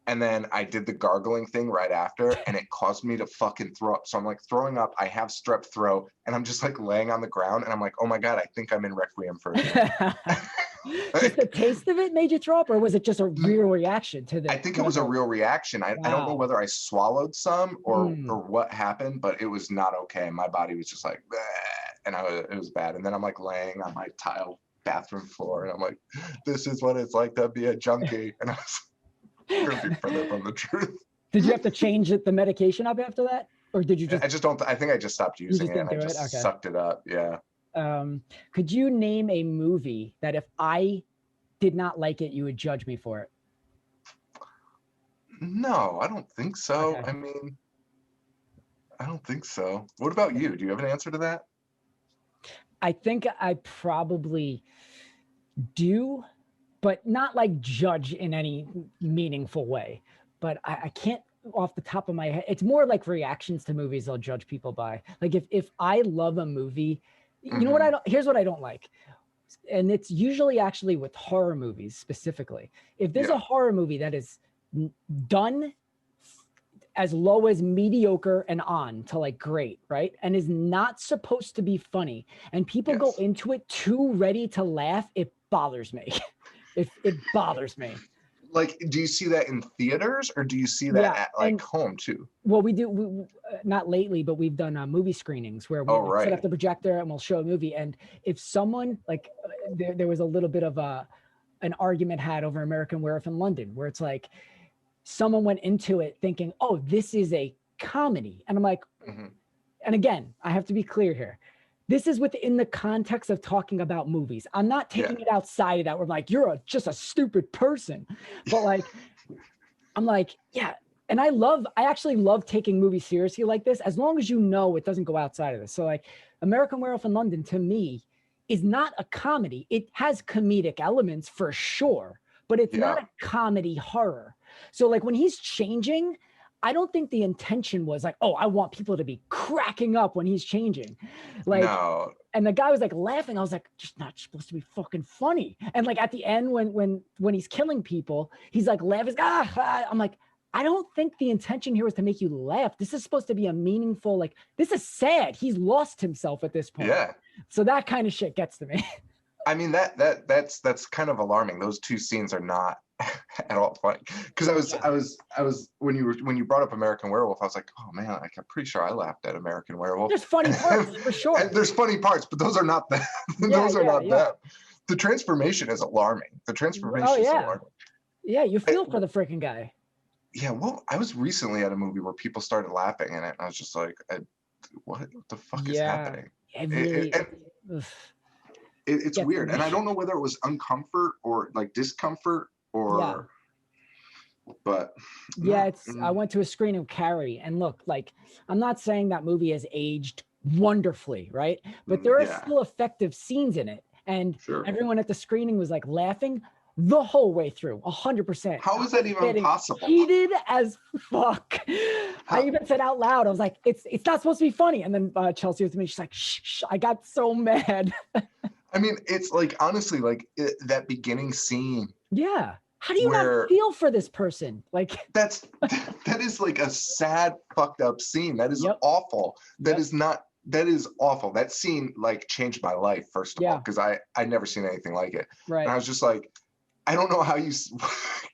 Speaker 1: And then I did the gargling thing right after, and it caused me to fucking throw up. So I'm like throwing up. I have strep throat, and I'm just like laying on the ground, and I'm like, oh my God, I think I'm in Requiem for a Dream.
Speaker 2: Just the taste of it made you throw up, or was it just a real reaction to the?
Speaker 1: I think it was a real reaction. I don't know whether I swallowed some or what happened, but it was not okay. My body was just like, bleh, and it was bad. And then I'm like laying on my tile bathroom floor, and I'm like, this is what it's like to be a junkie. And I was couldn't be further from the truth.
Speaker 2: Did you have to change the medication up after that, or did you just?
Speaker 1: I just don't. I think I just stopped using it, and I just sucked it up. Yeah.
Speaker 2: Could you name a movie that if I did not like it, you would judge me for it?
Speaker 1: No, I don't think so.
Speaker 2: Okay.
Speaker 1: I mean, I don't think so. What about you? Do you have an answer to that?
Speaker 2: I think I probably do, but not like judge in any meaningful way. But I can't off the top of my head. It's more like reactions to movies I'll judge people by. Like if I love a movie, you know what here's what I don't like. And it's usually actually with horror movies specifically. If there's a horror movie that is done as low as mediocre and on to like great, right? And is not supposed to be funny, and people go into it too ready to laugh, it bothers me. It bothers me.
Speaker 1: Like, do you see that in theaters, or do you see that at like home too?
Speaker 2: Well, we do. Not lately, but we've done movie screenings where we set up the projector and we'll show a movie. And if someone like, there was a little bit of an argument had over American Werewolf in London, where it's like someone went into it thinking, "Oh, this is a comedy," and I'm like, and again, I have to be clear here. This is within the context of talking about movies. I'm not taking it outside of that. We're like, you're just a stupid person. But like, I'm like, yeah. And I actually love taking movies seriously like this, as long as you know it doesn't go outside of this. So like American Werewolf in London, to me, is not a comedy. It has comedic elements for sure, but it's not a comedy horror. So like when he's changing, I don't think the intention was like, oh, I want people to be cracking up when he's changing. Like, no. And the guy was like laughing. I was like, just not supposed to be fucking funny. And like at the end, when he's killing people, he's like laughing. I'm like, I don't think the intention here was to make you laugh. This is supposed to be a meaningful, like, this is sad. He's lost himself at this point. Yeah. So that kind of shit gets to me.
Speaker 1: I mean, that's kind of alarming. Those two scenes are not at all funny, because I was when you brought up American Werewolf, I was like, oh man, I'm pretty sure I laughed at American Werewolf.
Speaker 2: There's funny parts for sure.
Speaker 1: And there's funny parts, but those are not that. Those are not that. The transformation is alarming. The transformation is alarming.
Speaker 2: Yeah, you feel for the freaking guy.
Speaker 1: Yeah, well, I was recently at a movie where people started laughing in it, and I was just like, what the fuck is happening? It's weird, and I don't know whether it was uncomfort or like discomfort or but
Speaker 2: I went to a screening of Carrie, and look, like, I'm not saying that movie has aged wonderfully, right? But there are still effective scenes in it, and everyone at the screening was like laughing the whole way through, 100%.
Speaker 1: How is that even possible?
Speaker 2: Heated as fuck. I even said out loud, I was like, it's not supposed to be funny. And then Chelsea was with me, she's like, shh, I got so mad.
Speaker 1: I mean, it's like, honestly, like that beginning scene.
Speaker 2: Yeah. How do you not feel for this person? Like
Speaker 1: that is like a sad, fucked up scene. That is awful. That is awful. That scene like changed my life, first of all, because I'd never seen anything like it. Right. And I was just like, I don't know how you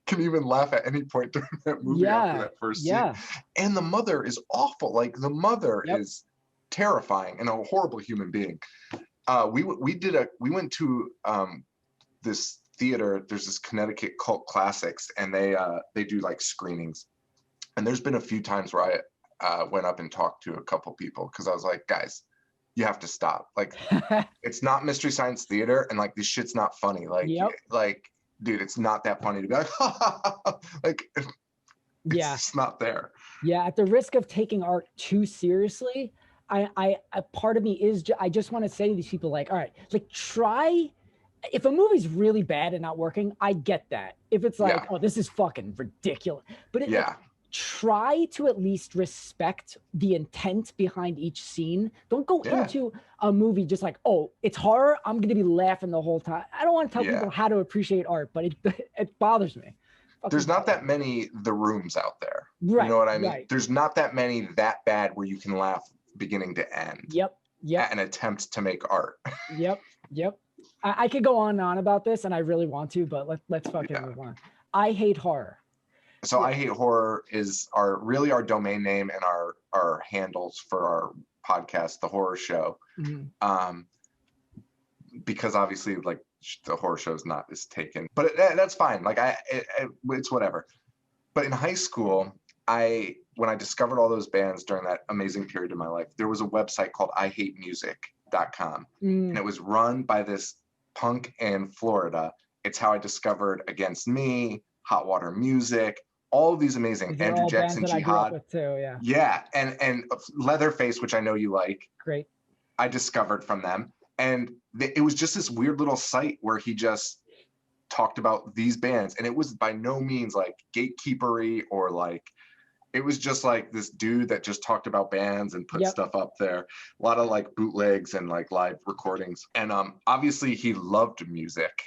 Speaker 1: can even laugh at any point during that movie after that first scene. And the mother is awful. Like the mother is terrifying and a horrible human being. We went to this theater. There's this Connecticut Cult Classics, and they do like screenings. And there's been a few times where I went up and talked to a couple people, because I was like, guys, you have to stop. Like, it's not Mystery Science Theater, and like this shit's not funny. Like, like, dude, it's not that funny to be like, like, it's just not there.
Speaker 2: Yeah, at the risk of taking art too seriously, I part of me is I just want to say to these people, like, all right, like, try. If a movie's really bad and not working, I get that. If it's like, oh, this is fucking ridiculous, but try to at least respect the intent behind each scene. Don't go into a movie just like, oh, it's horror, I'm going to be laughing the whole time. I don't want to tell people how to appreciate art, but it bothers me.
Speaker 1: there's not that many The Rooms out there.
Speaker 2: Right,
Speaker 1: you know what I mean?
Speaker 2: right.
Speaker 1: There's not that many that bad where you can laugh beginning to end.
Speaker 2: Yep.
Speaker 1: At an attempt to make art.
Speaker 2: Yep. I could go on and on about this, and I really want to, but let's fucking move on. I hate horror.
Speaker 1: So I Hate Horror is our domain name and our handles for our podcast, The Horror Show. Mm-hmm. Because obviously, like, the horror show is taken, but that's fine. Like, it's whatever. But in high school, when I discovered all those bands during that amazing period of my life, there was a website called IHateMusic.com, and it was run by this punk in Florida. It's how I discovered Against Me, Hot Water Music, all of these amazing Andrew Jackson Jihad. Yeah, and Leatherface, which I know you like. Great. I discovered from them. And it was just this weird little site where he just talked about these bands. And it was by no means like gatekeepery or like, it was just like this dude that just talked about bands and put stuff up there. A lot of like bootlegs and like live recordings. And obviously he loved music,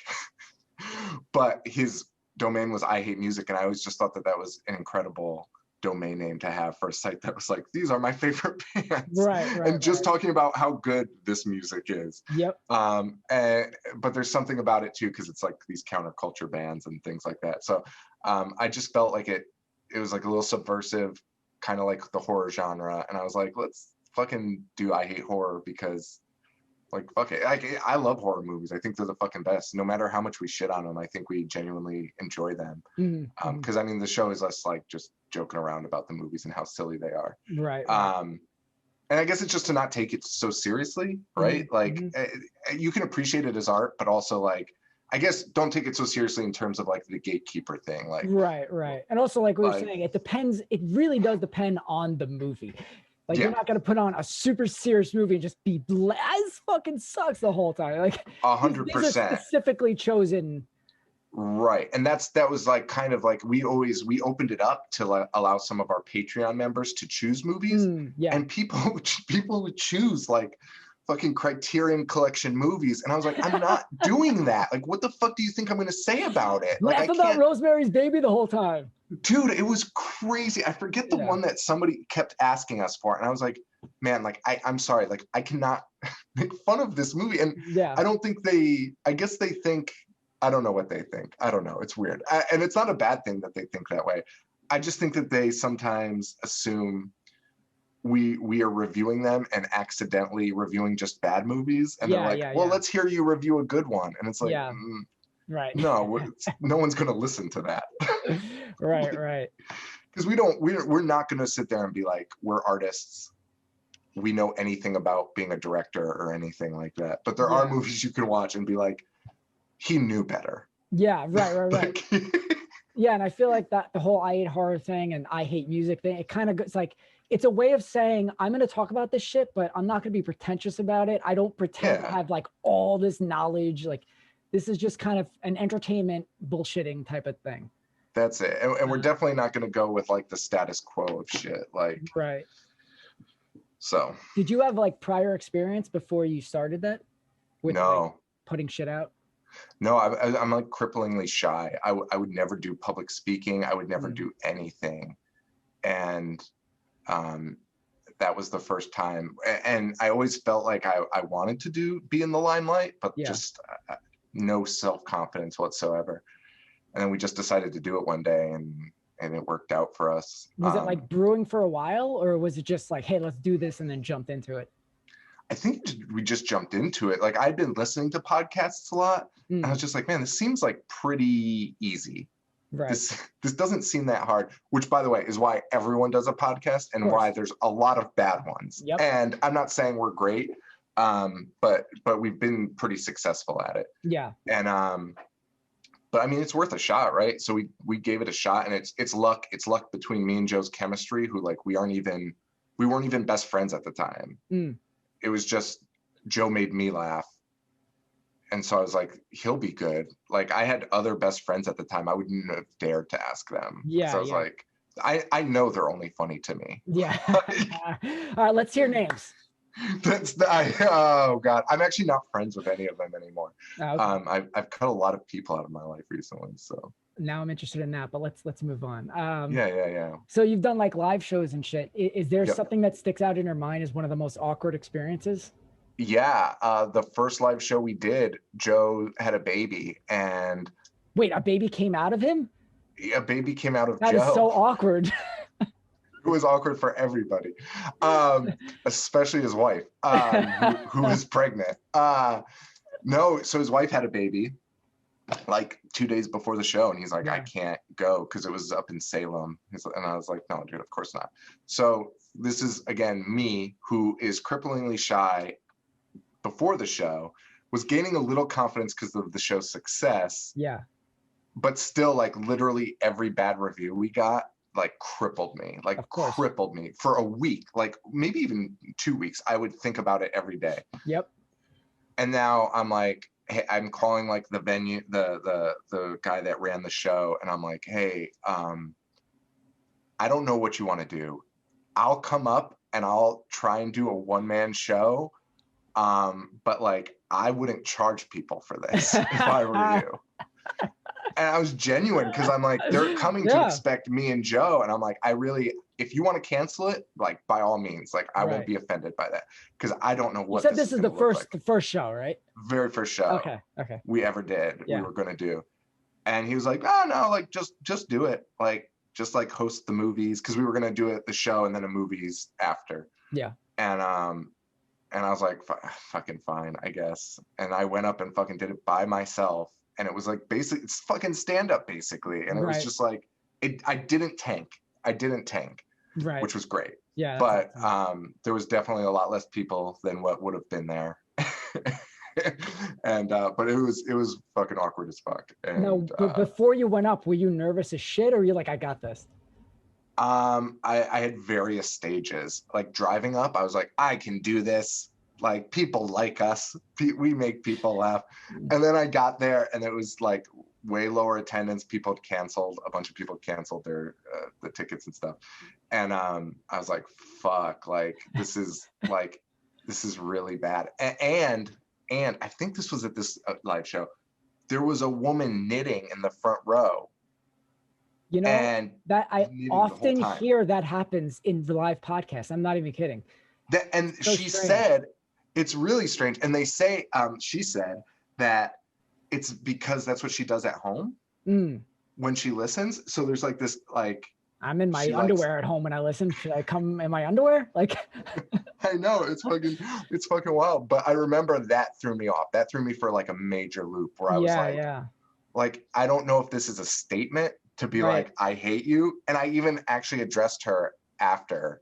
Speaker 1: but his domain was I Hate Music. And I always just thought that was an incredible domain name to have for a site that was like, these are my favorite bands, and just talking about how good this music is. But there's something about it too, because it's like these counterculture bands and things like that. So I just felt like it was like a little subversive, kind of like the horror genre, and I was like, let's fucking do I Hate Horror, because like, fuck it, I love horror movies. I think they're the fucking best. No matter how much we shit on them, I think we genuinely enjoy them. Because I mean, the show is us like just joking around about the movies and how silly they are. And I guess it's just to not take it so seriously, right? You can appreciate it as art, but also like, I guess don't take it so seriously in terms of like the gatekeeper thing. Like,
Speaker 2: right. And also, like we were saying, it depends. It really does depend on the movie. Like, you're not going to put on a super serious movie and just be this fucking sucks the whole time. Like,
Speaker 1: 100%.
Speaker 2: These are specifically chosen.
Speaker 1: Right. And that was like kind of like we opened it up to allow some of our Patreon members to choose movies. And people would choose like fucking Criterion Collection movies. And I was like, I'm not doing that. Like, what the fuck do you think I'm going to say about it? Like,
Speaker 2: laugh about Rosemary's Baby the whole time.
Speaker 1: Dude, it was crazy. I forget the one that somebody kept asking us for. And I was like, man, like, I'm sorry. Like, I cannot make fun of this movie. And I don't think I guess they think, I don't know what they think. I don't know. It's weird. And it's not a bad thing that they think that way. I just think that they sometimes assume we are reviewing them and accidentally reviewing just bad movies. And they're like, well, let's hear you review a good one. And it's like,
Speaker 2: right.
Speaker 1: No, no one's going to listen to that.
Speaker 2: Right.
Speaker 1: Because we're not going to sit there and be like, we're artists. We know anything about being a director or anything like that. But there are movies you can watch and be like, he knew better.
Speaker 2: Yeah, right. Yeah, and I feel like that the whole I hate horror thing and I hate music thing, it kind of it's like, it's a way of saying, I'm going to talk about this shit, but I'm not going to be pretentious about it. I don't pretend to have like all this knowledge. Like, this is just kind of an entertainment bullshitting type of thing.
Speaker 1: That's it. And we're definitely not going to go with like the status quo of shit. Like,
Speaker 2: right.
Speaker 1: So.
Speaker 2: Did you have like prior experience before you started that? With like, putting shit out?
Speaker 1: No, I'm like cripplingly shy. I would never do public speaking. I would never do anything. And that was the first time. And I always felt like I wanted to be in the limelight, but just no self-confidence whatsoever. And then we just decided to do it one day, and it worked out for us.
Speaker 2: Was it like brewing for a while, or was it just like, hey, let's do this, and then jumped into it?
Speaker 1: I think we just jumped into it. Like, I'd been listening to podcasts a lot, and I was just like, man, this seems like pretty easy. Right. This doesn't seem that hard, which, by the way, is why everyone does a podcast and why there's a lot of bad ones. Yep. And I'm not saying we're great, but we've been pretty successful at it. Yeah. And but I mean, it's worth a shot, right? So we gave it a shot, and it's luck. It's luck between me and Joe's chemistry, who like we weren't even best friends at the time. It was just Joe made me laugh. And so I was like, he'll be good. Like, I had other best friends at the time. I wouldn't have dared to ask them. Yeah. So I was like, I know they're only funny to me. Yeah.
Speaker 2: All right, let's hear names.
Speaker 1: Oh God. I'm actually not friends with any of them anymore.
Speaker 2: Oh, okay.
Speaker 1: I've cut a lot of people out of my life recently. So
Speaker 2: now I'm interested in that, but let's move on.
Speaker 1: Yeah.
Speaker 2: So you've done like live shows and shit. Is there
Speaker 1: Yep.
Speaker 2: something that sticks out in your mind as one of the most awkward experiences?
Speaker 1: Yeah, the first live show we did, Joe had a baby, and
Speaker 2: Wait, a baby came out of him?
Speaker 1: a baby came out of
Speaker 2: That
Speaker 1: Joe.
Speaker 2: is so awkward.
Speaker 1: It was awkward for everybody, especially his wife, who was pregnant. No, so his wife had a baby like 2 days before the show, and he's like, I can't go because it was up in Salem. And I was like, no, dude, of course not. So this is, again, me, who is cripplingly shy before the show, was gaining a little confidence because of the show's success.
Speaker 2: Yeah.
Speaker 1: But still, like, literally every bad review we got, like, crippled me for a week, like maybe even 2 weeks. I would think about it every day.
Speaker 2: Yep.
Speaker 1: And now I'm like, hey, I'm calling like the venue, the guy that ran the show, and I'm like, hey, I don't know what you want to do. I'll come up and I'll try and do a one-man show, but like I wouldn't charge people for this if I were you. And I was genuine because I'm like, they're coming to expect me and Joe, and I'm like, if you want to cancel it, like by all means, like I won't be offended by that because I don't know what.
Speaker 2: You said this is the first show, right?
Speaker 1: Very first show.
Speaker 2: Okay.
Speaker 1: We ever did. We were gonna do, and he was like, oh no, like just do it, like just like host the movies because we were gonna do it the show and then the movies after.
Speaker 2: Yeah.
Speaker 1: And I was like, fucking fine, I guess. And I went up and fucking did it by myself. And it was like basically it's fucking stand up basically. And it was just like I didn't tank. Right. Which was great.
Speaker 2: Yeah.
Speaker 1: But there was definitely a lot less people than what would have been there. And but it was fucking awkward as fuck. And,
Speaker 2: no, but before you went up, were you nervous as shit or were you like, I got this?
Speaker 1: I had various stages. Like driving up, I was like, I can do this. Like people like us, we make people laugh. And then I got there and it was like way lower attendance. People had canceled, a bunch of people canceled their the tickets and stuff. And I was like, fuck, like this is really bad. And I think this was at this live show. There was a woman knitting in the front row.
Speaker 2: You know, that I often hear that happens in live podcasts. I'm not even kidding.
Speaker 1: She said, it's really strange. And they say, she said that it's because that's what she does at home when she listens. So there's like this, like.
Speaker 2: I'm in my underwear at home when I listen. Should I come in my underwear? Like.
Speaker 1: I know, it's fucking wild. But I remember that threw me off. That threw me for like a major loop where I was like, I don't know if this is a statement to be like, I hate you. And I even actually addressed her after.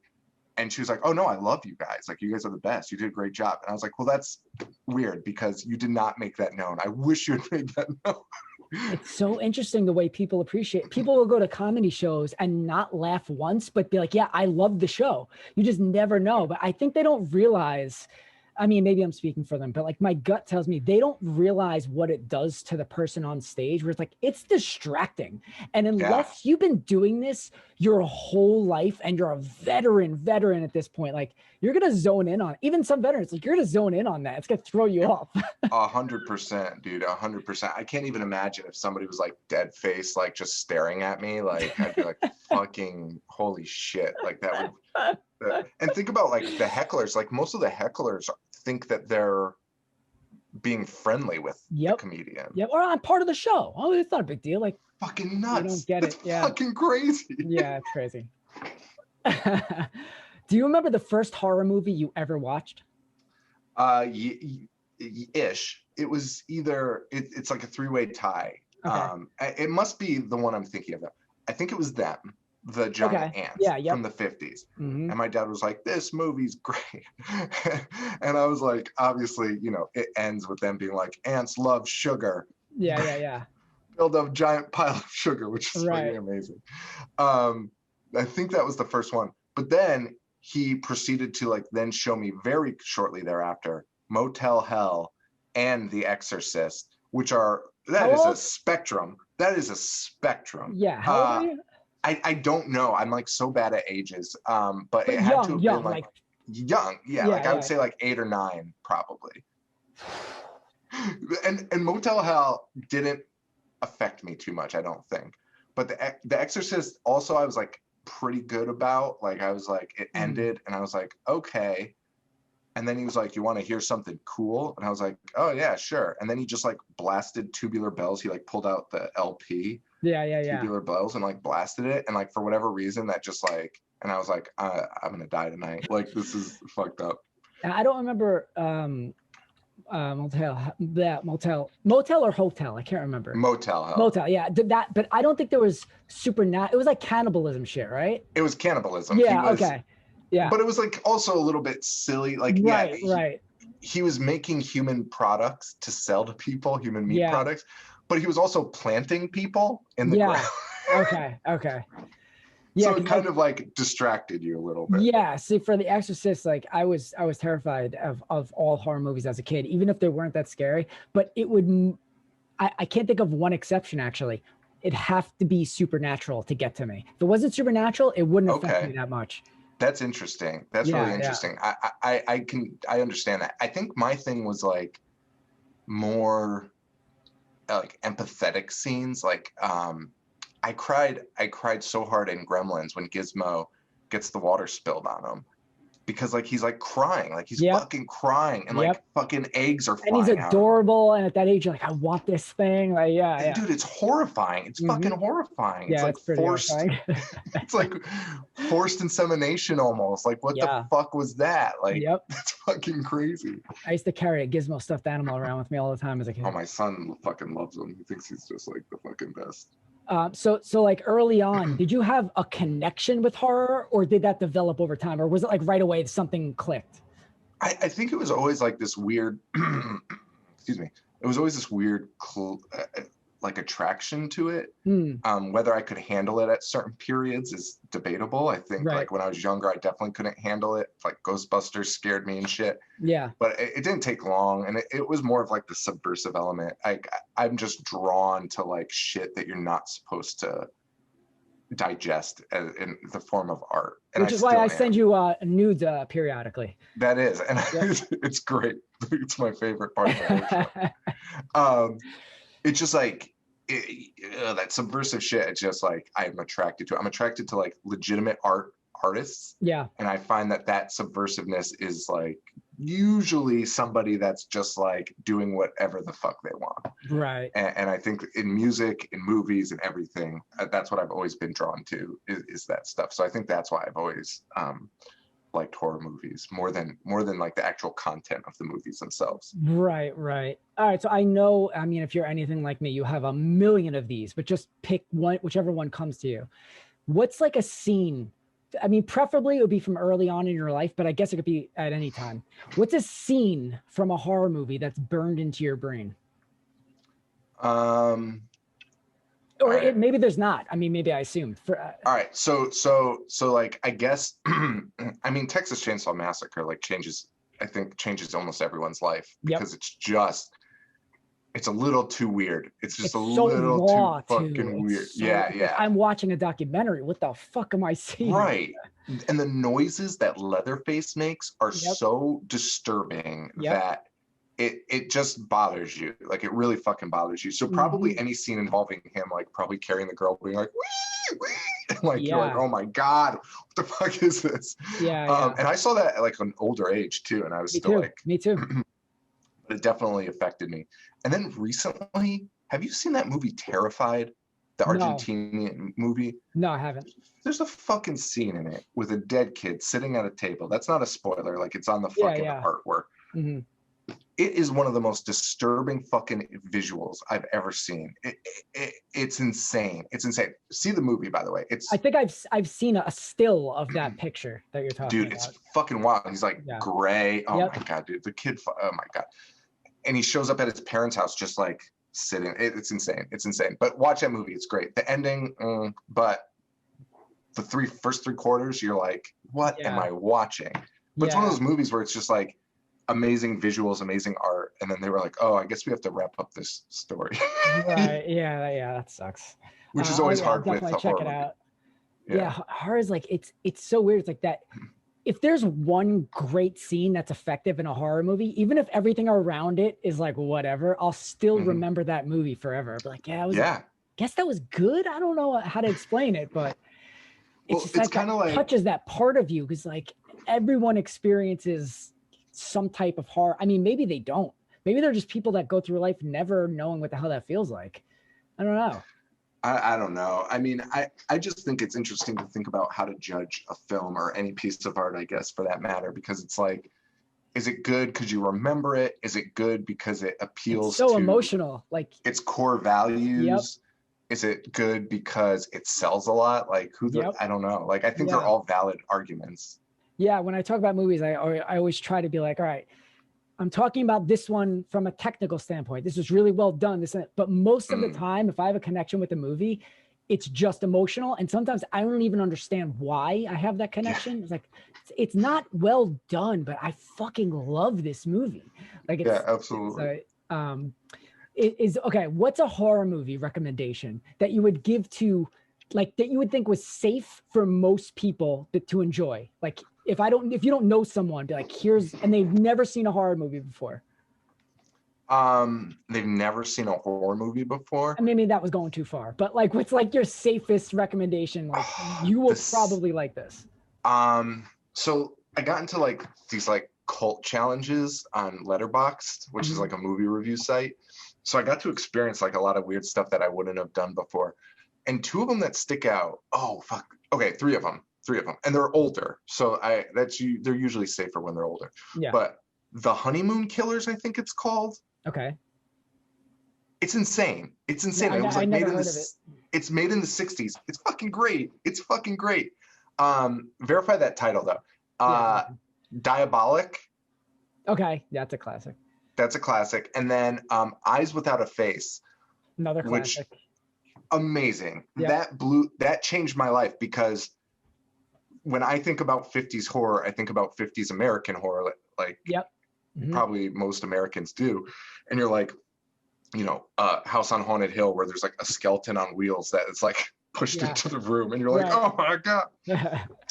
Speaker 1: And she was like, oh, no, I love you guys. Like, you guys are the best. You did a great job. And I was like, well, that's weird because you did not make that known. I wish you had made that known.
Speaker 2: It's so interesting the way people appreciate. People will go to comedy shows and not laugh once, but be like, yeah, I love the show. You just never know. But I think they don't realize. I mean, maybe I'm speaking for them, but like my gut tells me they don't realize what it does to the person on stage where it's like, it's distracting. And unless you've been doing this your whole life and you're a veteran at this point, like you're going to zone in on it. Even some veterans, like you're going to zone in on that. It's going to throw you off.
Speaker 1: 100%, dude. 100%. I can't even imagine if somebody was like dead face, like just staring at me, like I'd be like, fucking holy shit. Like that would, and think about like the hecklers, like most of the hecklers think that they're being friendly with the comedian.
Speaker 2: Yeah, or I'm part of the show. Oh, it's not a big deal. Like
Speaker 1: fucking nuts.
Speaker 2: You don't get it.
Speaker 1: It's fucking crazy.
Speaker 2: Yeah, it's crazy. Do you remember the first horror movie you ever watched?
Speaker 1: Ish. It was either it's like a three-way tie.
Speaker 2: Okay.
Speaker 1: It must be the one I'm thinking of. I think it was them. The giant ants from the 50s. And my dad was like, this movie's great. And I was like, obviously, you know, it ends with them being like, ants love sugar.
Speaker 2: Yeah.
Speaker 1: Build a giant pile of sugar, which is fucking amazing. I think that was the first one. But then he proceeded to like then show me very shortly thereafter Motel Hell and The Exorcist, which are that is a spectrum. Yeah.
Speaker 2: How old are you?
Speaker 1: I don't know. I'm like so bad at ages. But it had to have been like young. Yeah, like I would say like 8 or 9 probably. And Motel Hell didn't affect me too much, I don't think. But the Exorcist also, I was like pretty good about. Like I was like, it ended, and I was like, okay. And then he was like, you want to hear something cool? And I was like, oh yeah, sure. And then he just like blasted Tubular Bells. He like pulled out the LP, Tubular Bells, and like blasted it. And like for whatever reason, that just like, and I was like, I'm gonna die tonight. Like this is fucked up.
Speaker 2: I don't remember motel or hotel. I can't remember. Motel, yeah. Did that, but I don't think there was supernatural. It was like cannibalism shit, right?
Speaker 1: It was cannibalism.
Speaker 2: Yeah. Okay. Yeah.
Speaker 1: But it was like also a little bit silly. Like
Speaker 2: right.
Speaker 1: He was making human products to sell to people, human meat products, but he was also planting people in the ground.
Speaker 2: Okay. Yeah,
Speaker 1: so it kind of like distracted you a little bit.
Speaker 2: Yeah. See, for The Exorcist, like I was terrified of all horror movies as a kid, even if they weren't that scary. But it would, I can't think of one exception actually. It'd have to be supernatural to get to me. If it wasn't supernatural, it wouldn't affect me that much.
Speaker 1: That's interesting. That's really interesting. Yeah. I understand that. I think my thing was like more like empathetic scenes. Like I cried so hard in Gremlins when Gizmo gets the water spilled on him, because like he's like crying, like he's fucking crying, and like fucking eggs are flying.
Speaker 2: And he's adorable, and at that age you're like, I want this thing. Like
Speaker 1: dude, it's horrifying. It's fucking horrifying.
Speaker 2: Yeah,
Speaker 1: it's like forced. It's like forced insemination almost. Like what the fuck was that? Like that's fucking crazy.
Speaker 2: I used to carry a Gizmo stuffed animal around with me all the time as a kid.
Speaker 1: Oh, my son fucking loves him. He thinks he's just like the fucking best.
Speaker 2: So like early on, did you have a connection with horror, or did that develop over time, or was it like right away something clicked?
Speaker 1: I think it was always like this weird, excuse me. It was always this weird, like attraction to it. Whether I could handle it at certain periods is debatable. I think like when I was younger, I definitely couldn't handle it. Like Ghostbusters scared me and shit. Yeah. But it didn't take long, and it was more of like the subversive element. I'm just drawn to like shit that you're not supposed to digest in the form of art. And
Speaker 2: which is why I send you nudes periodically.
Speaker 1: That is, and it's great. It's my favorite part of the whole show. It's just like that subversive shit. It's just like I'm attracted to it. I'm attracted to like legitimate artists. Yeah. And I find that subversiveness is like usually somebody that's just like doing whatever the fuck they want. Right. And I think in music, in movies, and everything, that's what I've always been drawn to is that stuff. So I think that's why I've always liked horror movies more than like the actual content of the movies themselves. Right. All right. So I know, I mean, if you're anything like me, you have a million of these, but just pick one, whichever one comes to you. What's like a scene? I mean, preferably it would be from early on in your life, but I guess it could be at any time. What's a scene from a horror movie that's burned into your brain? Or maybe there's not. I mean, maybe I assumed. All right. So like, I guess, I mean, Texas Chainsaw Massacre like changes almost everyone's life, because it's a little too weird. It's just a little too fucking weird. Yeah.
Speaker 2: I'm watching a documentary. What the fuck am I seeing?
Speaker 1: Right. And the noises that Leatherface makes are so disturbing that it just bothers you. Like it really fucking bothers you. So probably any scene involving him, like probably carrying the girl being like, wee, wee. Like you're like, oh my God, what the fuck is this? And I saw that at like an older age too. And I was me too. But it definitely affected me. And then recently, have you seen that movie Terrified? The Argentinian movie? No, I haven't. There's a fucking scene in it with a dead kid sitting at a table. That's not a spoiler. Like it's on the fucking artwork. Mm-hmm. It is one of the most disturbing fucking visuals I've ever seen. It's insane. It's insane. See the movie, by the way. I think I've seen a still of that picture that you're talking about. Dude, it's fucking wild. He's like gray. Oh my God, dude. The kid, oh my God. And he shows up at his parents' house just like sitting. It's insane. It's insane. But watch that movie. It's great. The ending, but the first three quarters, you're like, what am I watching? But it's one of those movies where it's just like, amazing visuals, amazing art, and then they were like, "Oh, I guess we have to wrap up this story." Right? Yeah, that sucks. Which is always hard with horror. Check it out. Yeah, horror is like it's so weird. It's like that.
Speaker 2: if there's one great scene that's effective in a horror movie, even if everything around it is like whatever, I'll still remember that movie forever. I'll be like, guess that was good. I don't know how to explain it, but it's just like kind of like touches that part of you, because like everyone experiences some type of horror. I mean, maybe they don't. Maybe they're just people that go through life never knowing what the hell that feels like. I don't know.
Speaker 1: I don't know. I mean, I just think it's interesting to think about how to judge a film or any piece of art, I guess, for that matter, because it's like, is it good because you remember it? Is it good because it appeals
Speaker 2: it's so
Speaker 1: to
Speaker 2: emotional, like
Speaker 1: its core values?
Speaker 2: Yep.
Speaker 1: Is it good because it sells a lot? Like I don't know. Like, I think they're all valid arguments.
Speaker 2: Yeah. When I talk about movies, I always try to be like, all right, I'm talking about this one from a technical standpoint. This was really well done. But most of the time, if I have a connection with a movie, it's just emotional. And sometimes I don't even understand why I have that connection. It's like, it's not well done, but I fucking love this movie. Like, it's,
Speaker 1: absolutely.
Speaker 2: Okay. What's a horror movie recommendation that you would give to, like, that you would think was safe for most people to enjoy? Like, if you don't know someone, be like, and they've never seen a horror movie before.
Speaker 1: They've never seen a horror movie before.
Speaker 2: And maybe that was going too far, but like, what's like your safest recommendation? Like, you will probably like this.
Speaker 1: So I got into like these like cult challenges on Letterboxd, which is like a movie review site. So I got to experience like a lot of weird stuff that I wouldn't have done before. And two of them that stick out. Oh, fuck. Okay, three of them. And they're older. So they're usually safer when they're older.
Speaker 2: Yeah.
Speaker 1: But the Honeymoon Killers, I think it's called.
Speaker 2: Okay.
Speaker 1: It's insane. It's insane.
Speaker 2: Yeah,
Speaker 1: it was like
Speaker 2: made in
Speaker 1: it's made in the 60s. It's fucking great. Verify that title though. Diabolic.
Speaker 2: Okay. That's a classic. And then Eyes Without a Face. Another classic.
Speaker 1: Which, amazing. Yeah. That changed my life, because when I think about 50s horror, I think about 50s American horror, like probably most Americans do. And you're like, House on Haunted Hill, where there's like a skeleton on wheels that is like pushed into the room, and you're like, oh my God.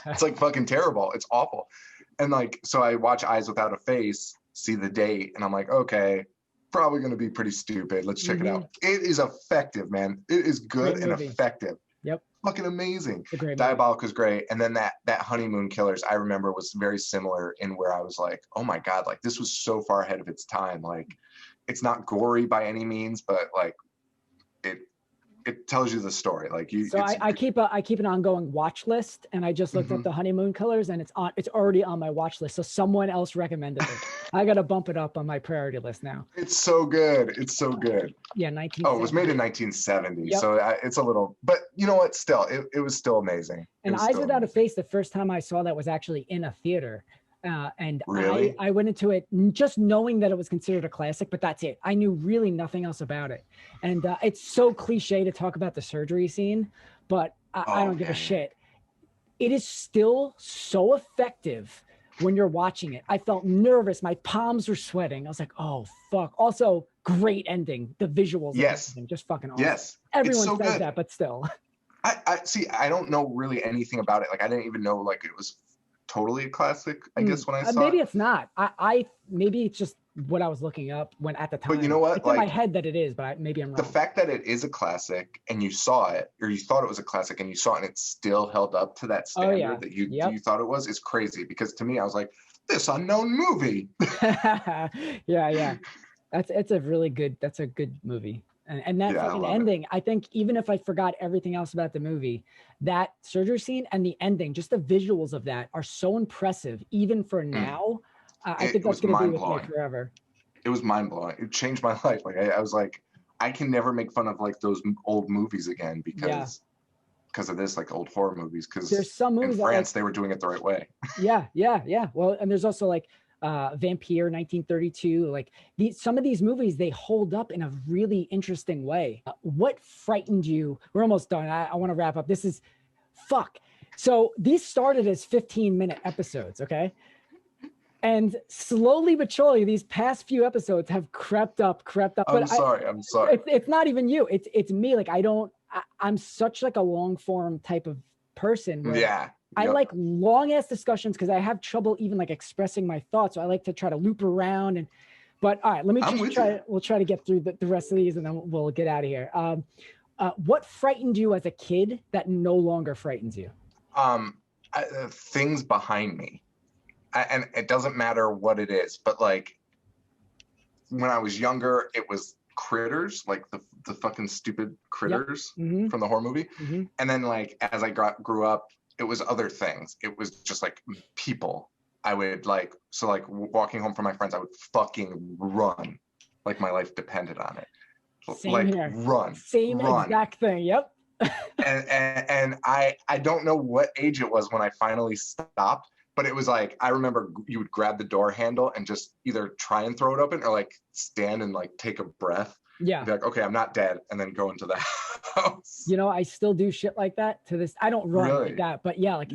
Speaker 1: It's like fucking terrible. It's awful. And like, so I watch Eyes Without a Face, see the date, and I'm like, okay, probably going to be pretty stupid. Let's check it out. It is effective, man. It is good and effective.
Speaker 2: Yep.
Speaker 1: Fucking amazing. Diabolic was great. And then that Honeymoon Killers, I remember, was very similar in where I was like, oh my God, like this was so far ahead of its time. Like, it's not gory by any means, but like it tells you the story. Like
Speaker 2: I keep an ongoing watch list, and I just looked up the Honeymoon Colors, and it's already on my watch list. So someone else recommended it. I got to bump it up on my priority list now.
Speaker 1: It's so good.
Speaker 2: Yeah, 1970.
Speaker 1: Oh, it was made in 1970. Yep. So it's a little, but you know what? Still, it was still amazing.
Speaker 2: And Eyes Without a Face, the first time I saw that was actually in a theater. And really? I went into it just knowing that it was considered a classic, but that's it. I knew really nothing else about it. And it's so cliche to talk about the surgery scene, but I don't give a shit. It is still so effective when you're watching it. I felt nervous. My palms were sweating. I was like, oh, fuck. Also, great ending. The visuals.
Speaker 1: Yes.
Speaker 2: Just fucking awesome.
Speaker 1: Yes.
Speaker 2: Everyone says good. That, but still.
Speaker 1: I see. I don't know really anything about it. Like, I didn't even know like it was totally a classic, I guess, when I saw
Speaker 2: maybe
Speaker 1: it.
Speaker 2: It's not. Maybe it's just what I was looking up when at the time.
Speaker 1: But you know what?
Speaker 2: It's in my head that it is, but maybe I'm wrong.
Speaker 1: The fact that it is a classic and you saw it, or you thought it was a classic and you saw it and it still held up to that standard that you thought it was, is crazy. Because to me, I was like, this unknown movie.
Speaker 2: yeah. That's a good movie. And that fucking ending, I think even if I forgot everything else about the movie, that surgery scene and the ending, just the visuals of that are so impressive, even for now. I think that's going to be with me forever.
Speaker 1: It was mind blowing. It changed my life. Like I was like, I can never make fun of like those old movies again because of this, like old horror movies. Because
Speaker 2: there's some movies
Speaker 1: in France they were doing it the right way.
Speaker 2: Yeah. Well, and there's also like Vampire 1932, like some of these movies, they hold up in a really interesting way. What frightened you? We're almost done. I want to wrap up. This is so these started as 15-minute episodes, okay, and slowly but surely these past few episodes have crept up.
Speaker 1: I'm sorry.
Speaker 2: It's not even you, it's me. Like I'm such like a long form type of person where I like long ass discussions because I have trouble even like expressing my thoughts. So I like to try to loop around but all right, let me we'll try to get through the rest of these and then we'll get out of here. What frightened you as a kid that no longer frightens you?
Speaker 1: Things behind me. And it doesn't matter what it is, but like when I was younger, it was critters, like the fucking stupid critters from the horror movie. And then like as I grew up, it was other things. It was just like people. I would like, so like walking home from my friends, I would fucking run like my life depended on it.
Speaker 2: Same
Speaker 1: like
Speaker 2: here.
Speaker 1: Run.
Speaker 2: Exact thing. Yep.
Speaker 1: and I don't know what age it was when I finally stopped, but it was like, I remember you would grab the door handle and just either try and throw it open or like stand and like take a breath.
Speaker 2: Yeah.
Speaker 1: Be like, okay, I'm not dead. And then go into the house.
Speaker 2: You know, I still do shit like that to this. I don't run like that, but yeah, like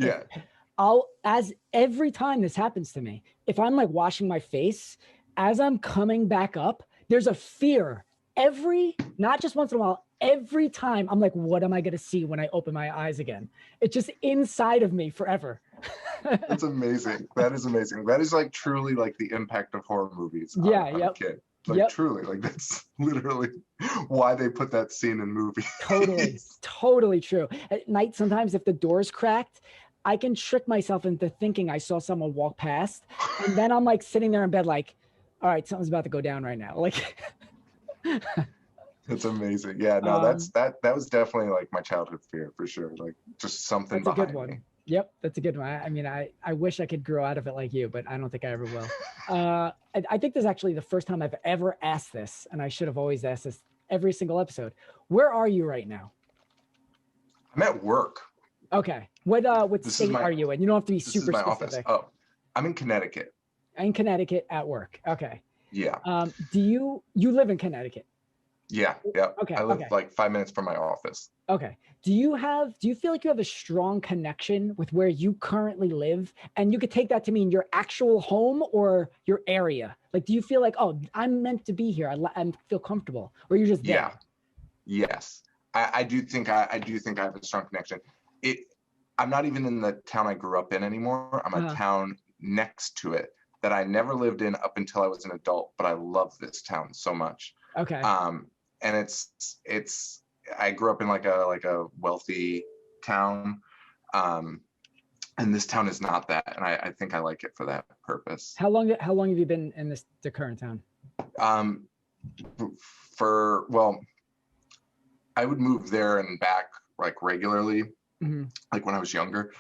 Speaker 2: as every time this happens to me, if I'm like washing my face, as I'm coming back up, there's a fear not just once in a while, every time I'm like, what am I going to see when I open my eyes again? It's just inside of me forever.
Speaker 1: That's amazing. That is amazing. That is like truly like the impact of horror movies on a kid. Like truly, like that's literally why they put that scene in movies.
Speaker 2: Totally true. At night, sometimes if the door's cracked, I can trick myself into thinking I saw someone walk past. And then I'm like sitting there in bed like, all right, something's about to go down right now. Like
Speaker 1: It's amazing. Yeah, no, that was definitely like my childhood fear for sure. Like just something behind
Speaker 2: good one.
Speaker 1: me.
Speaker 2: Yep, that's a good one. I mean, I wish I could grow out of it like you, but I don't think I ever will. I think this is actually the first time I've ever asked this, and I should have always asked this every single episode. Where are you right now?
Speaker 1: I'm at work.
Speaker 2: Okay. What state are you in? You don't have to be super specific.
Speaker 1: Office. Oh, I'm in Connecticut.
Speaker 2: In Connecticut at work. Okay.
Speaker 1: Yeah.
Speaker 2: Do you live in Connecticut?
Speaker 1: Yeah. Okay. I live like 5 minutes from my office.
Speaker 2: Okay. Do you feel like you have a strong connection with where you currently live? And you could take that to mean your actual home or your area. Like, do you feel like, oh, I'm meant to be here. I feel comfortable, or you're just there?
Speaker 1: Yeah. Yes. I do think I have a strong connection. I'm not even in the town I grew up in anymore. I'm a town next to it that I never lived in up until I was an adult, but I love this town so much.
Speaker 2: Okay.
Speaker 1: And I grew up in like a wealthy town. And this town is not that. And I think I like it for that purpose.
Speaker 2: How long have you been in the current town?
Speaker 1: I would move there and back like regularly, like when I was younger.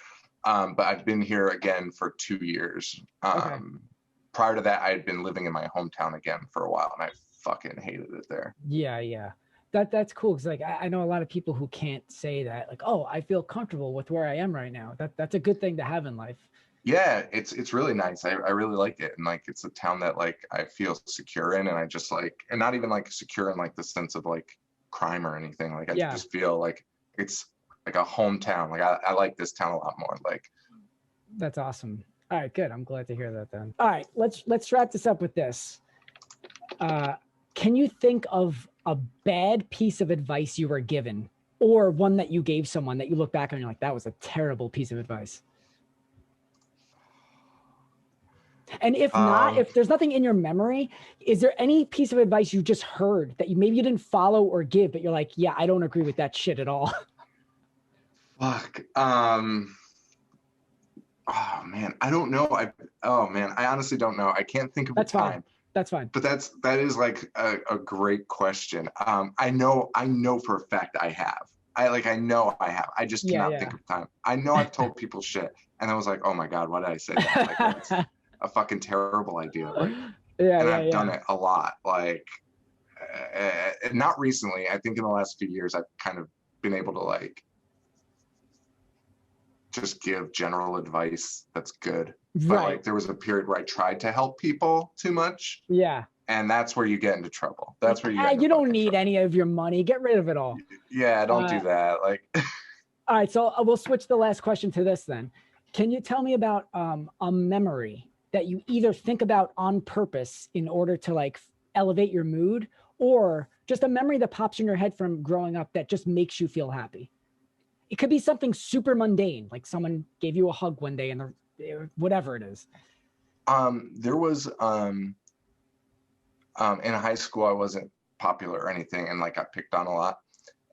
Speaker 1: But I've been here again for 2 years. Prior to that, I had been living in my hometown again for a while, and I fucking hated it there.
Speaker 2: Yeah. That's cool, because like I know a lot of people who can't say that, like, oh, I feel comfortable with where I am right now. That's a good thing to have in life.
Speaker 1: Yeah, it's really nice. I really like it, and like it's a town that like I feel secure in, and I just like, and not even like secure in like the sense of like crime or anything. Like I just feel like it's like a hometown. Like I like this town a lot more. Like
Speaker 2: that's awesome. All right, good. I'm glad to hear that then. All right, let's wrap this up with this. Can you think of a bad piece of advice you were given, or one that you gave someone that you look back on and you're like, that was a terrible piece of advice? And if not, if there's nothing in your memory, is there any piece of advice you just heard that you didn't follow or give, but you're like, yeah, I don't agree with that shit at all?
Speaker 1: Fuck. Oh man, I don't know. I honestly don't know. I can't think of the time.
Speaker 2: That's fine.
Speaker 1: But that is like a great question. I know for a fact I have. I know I have. I just cannot think of time. I know I've told people shit, and I was like, oh my god, why did I say that? Like, that's a fucking terrible idea. Like, and I've done it a lot. Like, not recently. I think in the last few years, I've kind of been able to like just give general advice that's good. But like there was a period where I tried to help people too much.
Speaker 2: Yeah.
Speaker 1: And that's where you get into trouble. That's where you
Speaker 2: don't need any of your money. Get rid of it all.
Speaker 1: Yeah, don't do that. Like
Speaker 2: all right, so we'll switch the last question to this then. Can you tell me about a memory that you either think about on purpose in order to like elevate your mood, or just a memory that pops in your head from growing up that just makes you feel happy? it could be something super mundane, like someone gave you a hug one day and whatever it is.
Speaker 1: There was in high school, I wasn't popular or anything, and like got picked on a lot.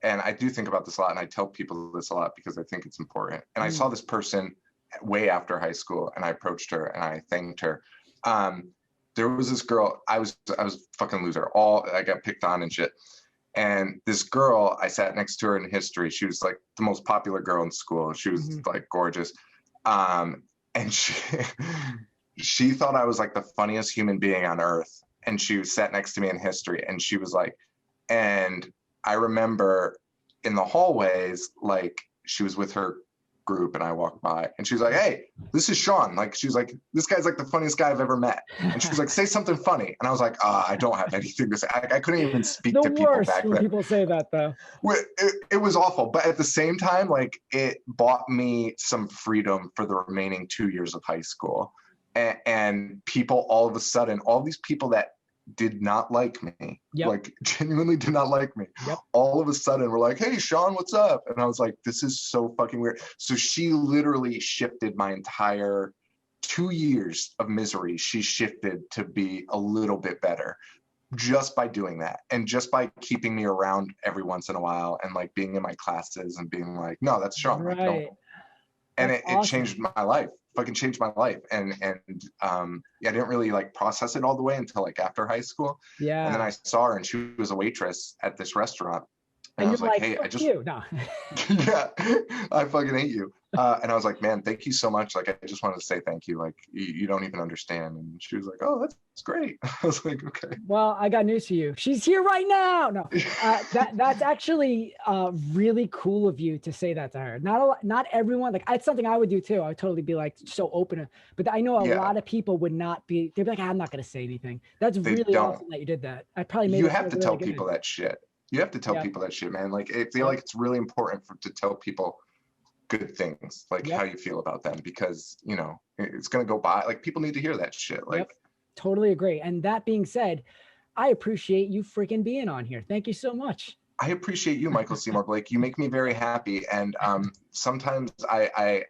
Speaker 1: And I do think about this a lot, and I tell people this a lot because I think it's important. And I saw this person way after high school, and I approached her and I thanked her. There was this girl, I was a fucking loser. I got picked on and shit. And this girl, I sat next to her in history. She was like the most popular girl in school. She was like gorgeous. And she thought I was like the funniest human being on earth. And she sat next to me in history, and she was like, and I remember in the hallways, like she was with her group and I walked by and she was like, hey, this is Sean. Like, she was like, this guy's like the funniest guy I've ever met. And she was like, say something funny. And I was like, I don't have anything to say. I couldn't even speak to people back then.
Speaker 2: People say that though.
Speaker 1: It was awful. But at the same time, like it bought me some freedom for the remaining 2 years of high school. And people all of a sudden, all these people that did not like me, like genuinely did not like me, all of a sudden were like, hey Sean, what's up? And I was like, this is so fucking weird. So she literally shifted my entire 2 years of misery. She shifted to be a little bit better just by doing that, and just by keeping me around every once in a while and like being in my classes and being like, no, that's Sean, right? And it changed my life. Fucking changed my life. And I didn't really like process it all the way until like after high school. Yeah. And then I saw her and she was a waitress at this restaurant. And I was like, hey, I just
Speaker 2: no.
Speaker 1: Yeah, I fucking hate you. And I was like, man, thank you so much. Like, I just wanted to say thank you. Like, you don't even understand. And she was like, oh, that's great. I was like, okay.
Speaker 2: Well, I got news for you. She's here right now. No, that's actually really cool of you to say that to her. Not everyone, like, it's something I would do too. I would totally be like so open. But I know a lot of people would not be. They'd be like, I'm not going to say anything. That's really awesome that you did that. I probably made.
Speaker 1: You have to tell people that shit. You have to tell people that shit, man. Like, I feel like it's really important to tell people good things, like how you feel about them, because, you know, it's going to go by. Like, people need to hear that shit. Like,
Speaker 2: totally agree. And that being said, I appreciate you freaking being on here. Thank you so much.
Speaker 1: I appreciate you, Michael Seymour Blake. You make me very happy. And sometimes I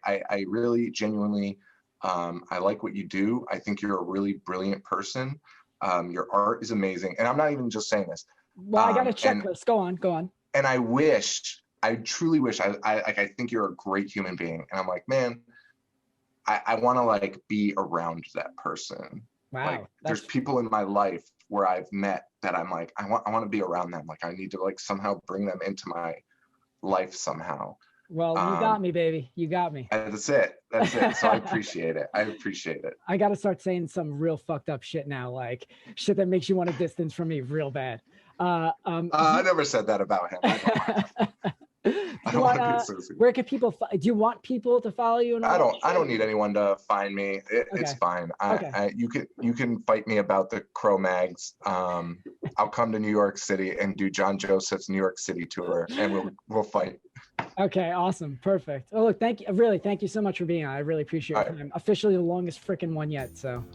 Speaker 1: really genuinely, I like what you do. I think you're a really brilliant person. Your art is amazing. And I'm not even just saying this.
Speaker 2: Well, I got a checklist. Go on.
Speaker 1: And I truly wish, I think you're a great human being. And I'm like, man, I want to like be around that person.
Speaker 2: Wow.
Speaker 1: Like, there's people in my life where I've met that I'm like, I want to be around them. Like, I need to like somehow bring them into my life somehow.
Speaker 2: Well, you got me, baby. You got me.
Speaker 1: That's it. So I appreciate it.
Speaker 2: I got to start saying some real fucked up shit now, like shit that makes you want to distance from me real bad.
Speaker 1: I never said that about him. I don't want to be associated.
Speaker 2: Where can people? Do you want people to follow you?
Speaker 1: I don't need anyone to find me. It's fine. You can fight me about the Crow Mags. I'll come to New York City and do John Joseph's New York City tour, and we'll fight.
Speaker 2: Okay, awesome, perfect. Oh, look, thank you so much for being on. I really appreciate it. I'm officially the longest freaking one yet. So.